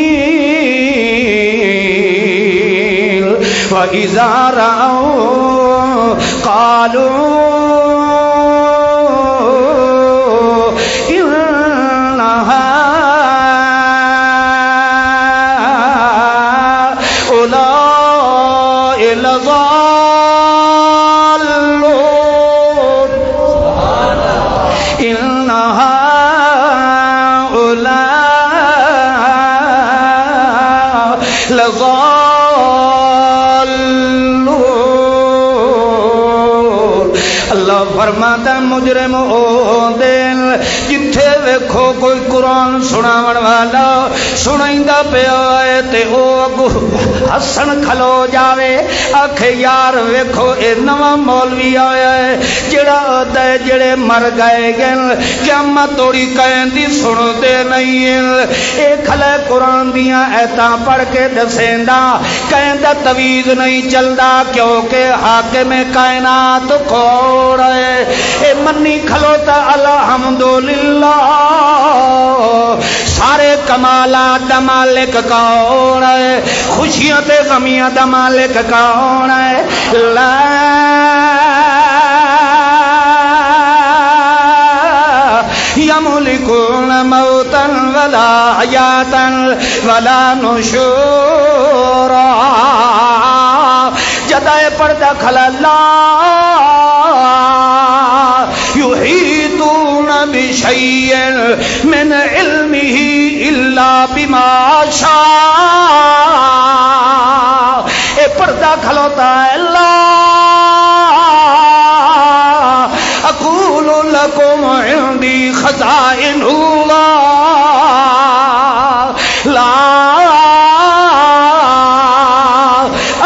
وَإِذَا رَأَوْا قَالُوا فرماتا مجرم او دین جتھے ویکھو کوئی قرآن سناون والا سنائندا پیا ہے تے او اگو ہسن کھلو جاوے آکھے یار ویکھو اے نواں مولوی آیا ہے جڑا آتا ہے جڑے مر گئے گن قیامت توڑی کہندی سن دے نہیں اے کھلے قرآن دیاں ایتاں پڑھ کے دسیندا کہندا تویز نہیں چلدا کیونکہ حاکم کائنات کھوڑ ہے اے منی کھلوتا الحمدللہ سارے کمالات دا مالک کون ہے خوشیاں تے غمیاں دا مالک کون ہے لا یملکون موتا ولا حیاتا ولا نشورا جدائے پردہ کھلا لا یحیطون بشیء من علمه الا بما شاء اے پردہ کھلوتا ہے لا اقول لکم عندی خزائن اللہ لا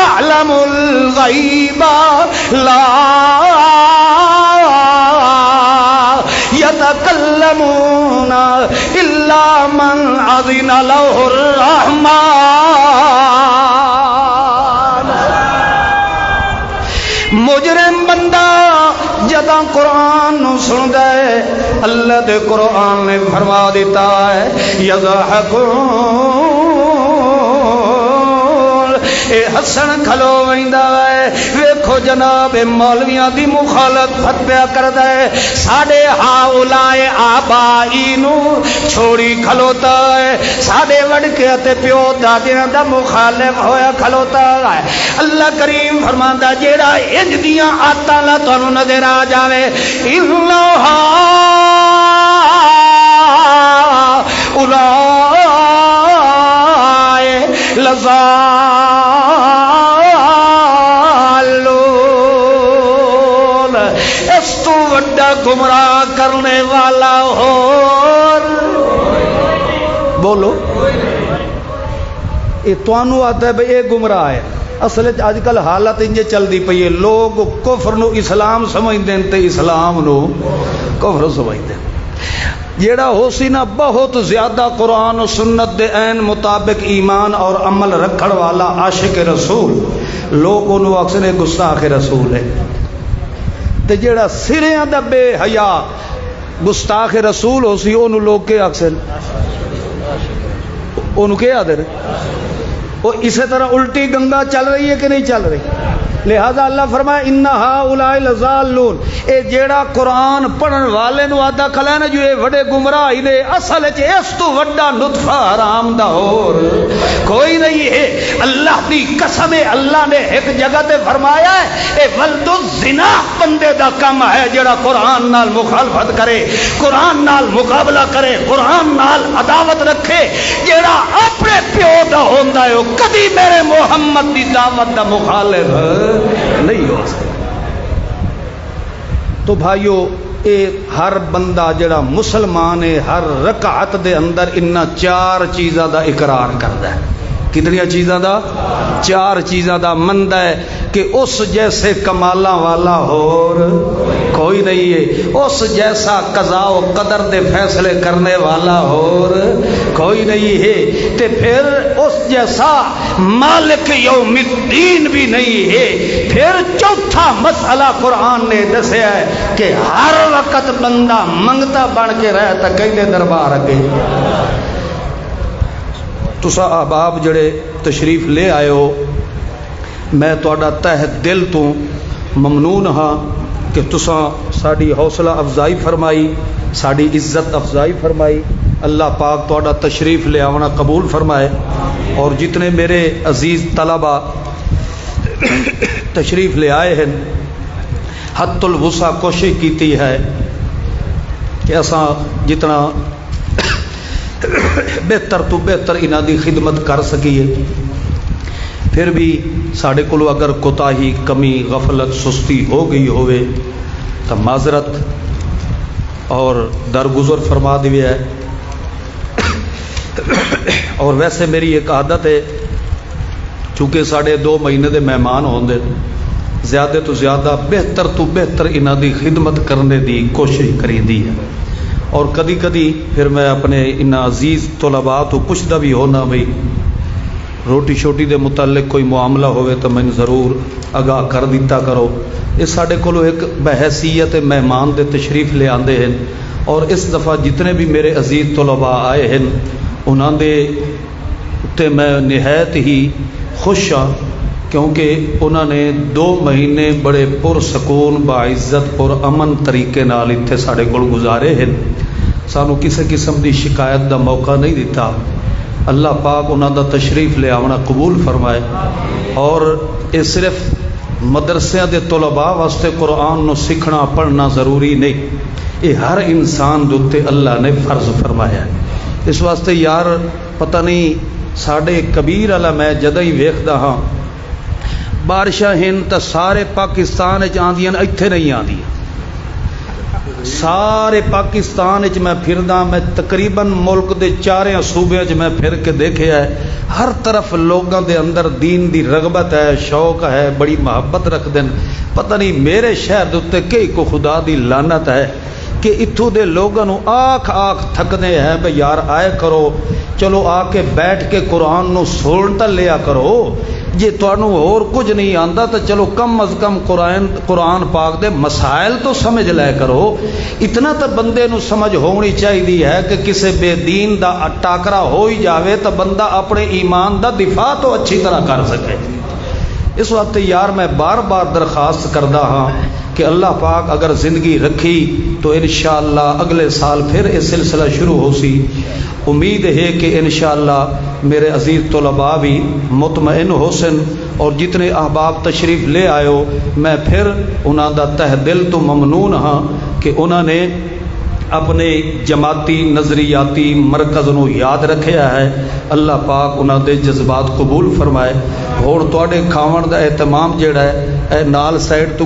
اعلم الغیب لا يتكلمون إلا من أذن له الرحمن مجرم بندہ جداں قرآن نو سن دے اللہ دے قرآن نے فرما دیتا ہے یضحکون اے حسن کھلو ویندا ہے ویکھو جناب مولویاں دی مخالفت پیا کردا ہے ساڈے ہاولائے آبائی نو چھوڑی کھلوتا ہے ساڈے وڈکے تے پیو دادیاں دا مخالف ہویا کھلوتا ہے اللہ کریم فرماندا جیڑا انج دیاں آتاں لا تانوں نظر آ جاوے اللہ اولائے لضالون اس تو وڈا گمراہ کرنے والا اور بولو یہ تانوں آتا ہے بھئی یہ گمراہ ہے. اصل اج کل حالت انجے چلدی پئی ہے لوگ کفر نو اسلام سمجھدے ہیں تے اسلام نو کفر سمجھدے ہیں. جیڑا ہو سی نا بہت زیادہ قرآن و سنت دے عین مطابق ایمان اور عمل رکھن والا عاشق رسول لوگ انہوں اکثر گستاخ رسول ہے. تے جیڑا سریاں دا بے حیا گستاخ رسول ہو سی انہوں لوگ کے اکثر انہوں کے آدھر وہ اسی طرح الٹی گنگا چل رہی ہے کہ نہیں چل رہی. لہذا اللہ فرمایا انہا اولئک لضالون اے جیڑا قرآن پڑھن والے نو آدھا کھلا نا جو اے وڈے گمراہ ہی نے اصل وچ اس تو وڈا نطفہ حرام دا اور کوئی نہیں ہے. اللہ دی قسم ہے اللہ نے ایک جگہ تے فرمایا ہے اے ولد الزنا بندے دا کام ہے جیڑا قرآن نال مخالفت کرے قرآن نال مقابلہ کرے قرآن نال عداوت رکھے جیڑا اپنے پیو دا ہوندا ہے کدی میرے محمد دی دعوت دا مخالف نہیں ہو سکتا. تو بھائیو اے ہر بندہ جڑا مسلمان ہے ہر رکعت دے اندر انہاں 4 چیزاں دا اقرار کردا ہے. کتنی چیزاں دا 4 چیزاں دا مندا ہے کہ اس جیسے کمالاں والا اور کوئی نہیں ہے اس جیسا قضاء و قدر دے فیصلے کرنے والا اور کوئی نہیں ہے تے پھر اس جیسا مالک یوم الدین بھی نہیں ہے. پھر چوتھا مسئلہ قرآن نے دسیا ہے کہ ہر وقت بندہ منگتا بن کے رہتا کہیں دربار اگے. تسا احباب جڑے تشریف لے آئے ہو میں تہاڈا تہ دل تو ممنون ہاں کہ تسا ساڈی حوصلہ افزائی فرمائی ساڈی عزت افزائی فرمائی. اللہ پاک تہاڈا تشریف لے آونا قبول فرمائے. اور جتنے میرے عزیز طلبہ تشریف لے آئے ہیں حد الوسع کوشش کیتی ہے کہ اساں جتنا بہتر تو بہتر انہاں دی خدمت کر سکیے. پھر بھی ساڈے کولو اگر کوتاہی کمی غفلت سستی ہو گئی ہوئے تو معذرت اور درگزر فرما دیے ہے. اور ویسے میری ایک عادت ہے چونکہ ساڑھے 2 مہینے دے مہمان ہوندے زیادہ تو زیادہ بہتر تو بہتر انہاں دی خدمت کرنے دی کوشش کری دی ہے. اور کدی کدی پھر میں اپنے انہاں عزیز طلباء تو پوچھدا بھی ہونا بھئی روٹی شوٹی دے متعلق کوئی معاملہ ہوئے تو میں ضرور آگاہ کر دیتا کرو. اس ساڑھے کولو ایک بحیثیت مہمان دے تشریف لے آندے ہیں اور اس دفعہ جتنے بھی میرے عزیز طلباء آئے ہیں انہاں دے تے میں نہایت ہی خوش ہاں کیونکہ انہاں نے 2 مہینے بڑے پرسکون باعزت پر امن طریقے نال اتنے ساڑھے کول گزارے ہیں. سانو کسی قسم دی شکایت دا موقع نہیں دیتا. اللہ پاک انہاں دا تشریف لے آونا قبول فرمائے. اور یہ صرف مدرسے دے طلباء واسطے قرآن نو سیکھنا پڑھنا ضروری نہیں یہ ہر انسان دوتے اللہ نے فرض فرمایا ہے. اس واسطے یار پتہ نہیں ساڑھے کبیر والا میں جدہ ہی ویکھدا ہاں بارشاں ہن تا سارے پاکستان وچ آندیاں ایتھے نہیں آندیاں. سارے پاکستان وچ میں پھردا میں تقریباً ملک دے 4 صوبے وچ میں پھر کے دیکھیا ہے ہر طرف لوگاں دے اندر دین دی رغبت ہے شوق ہے بڑی محبت رکھ دین. پتہ نہیں میرے شہر دے اُتے کئی کو خدا دی لعنت ہے کہ اتھوں دے لوگاں نو آکھ تھکدے ہیں بھئی یار آئے کرو چلو آ کے بیٹھ کے قرآن نو سنتا لیا کرو جے تانوں اور کچھ نہیں آندا تو چلو کم از کم قرآن پاک دے مسائل تو سمجھ لے کرو. اتنا تو بندے نو سمجھ ہونی چاہیے ہے کہ کسے بے دین دا ٹاکرا ہو ہی جاوے تو بندہ اپنے ایمان دا دفاع تو اچھی طرح کر سکے. اس وقت یار میں بار بار درخواست کردا ہاں کہ اللہ پاک اگر زندگی رکھی تو انشاءاللہ اگلے سال پھر یہ سلسلہ شروع ہو سی. امید ہے کہ انشاءاللہ میرے عزیز طلباء بھی مطمئن ہو سن اور جتنے احباب تشریف لے آئے ہو میں پھر انہاں دا تہ دل تو ممنون ہاں کہ انہاں نے اپنے جماعتی نظریاتی مرکز نو یاد رکھیا ہے. اللہ پاک انہاں دے جذبات قبول فرمائے. اور تواڈے کھاون دا اہتمام جڑا ہے اے نال سائڈ تو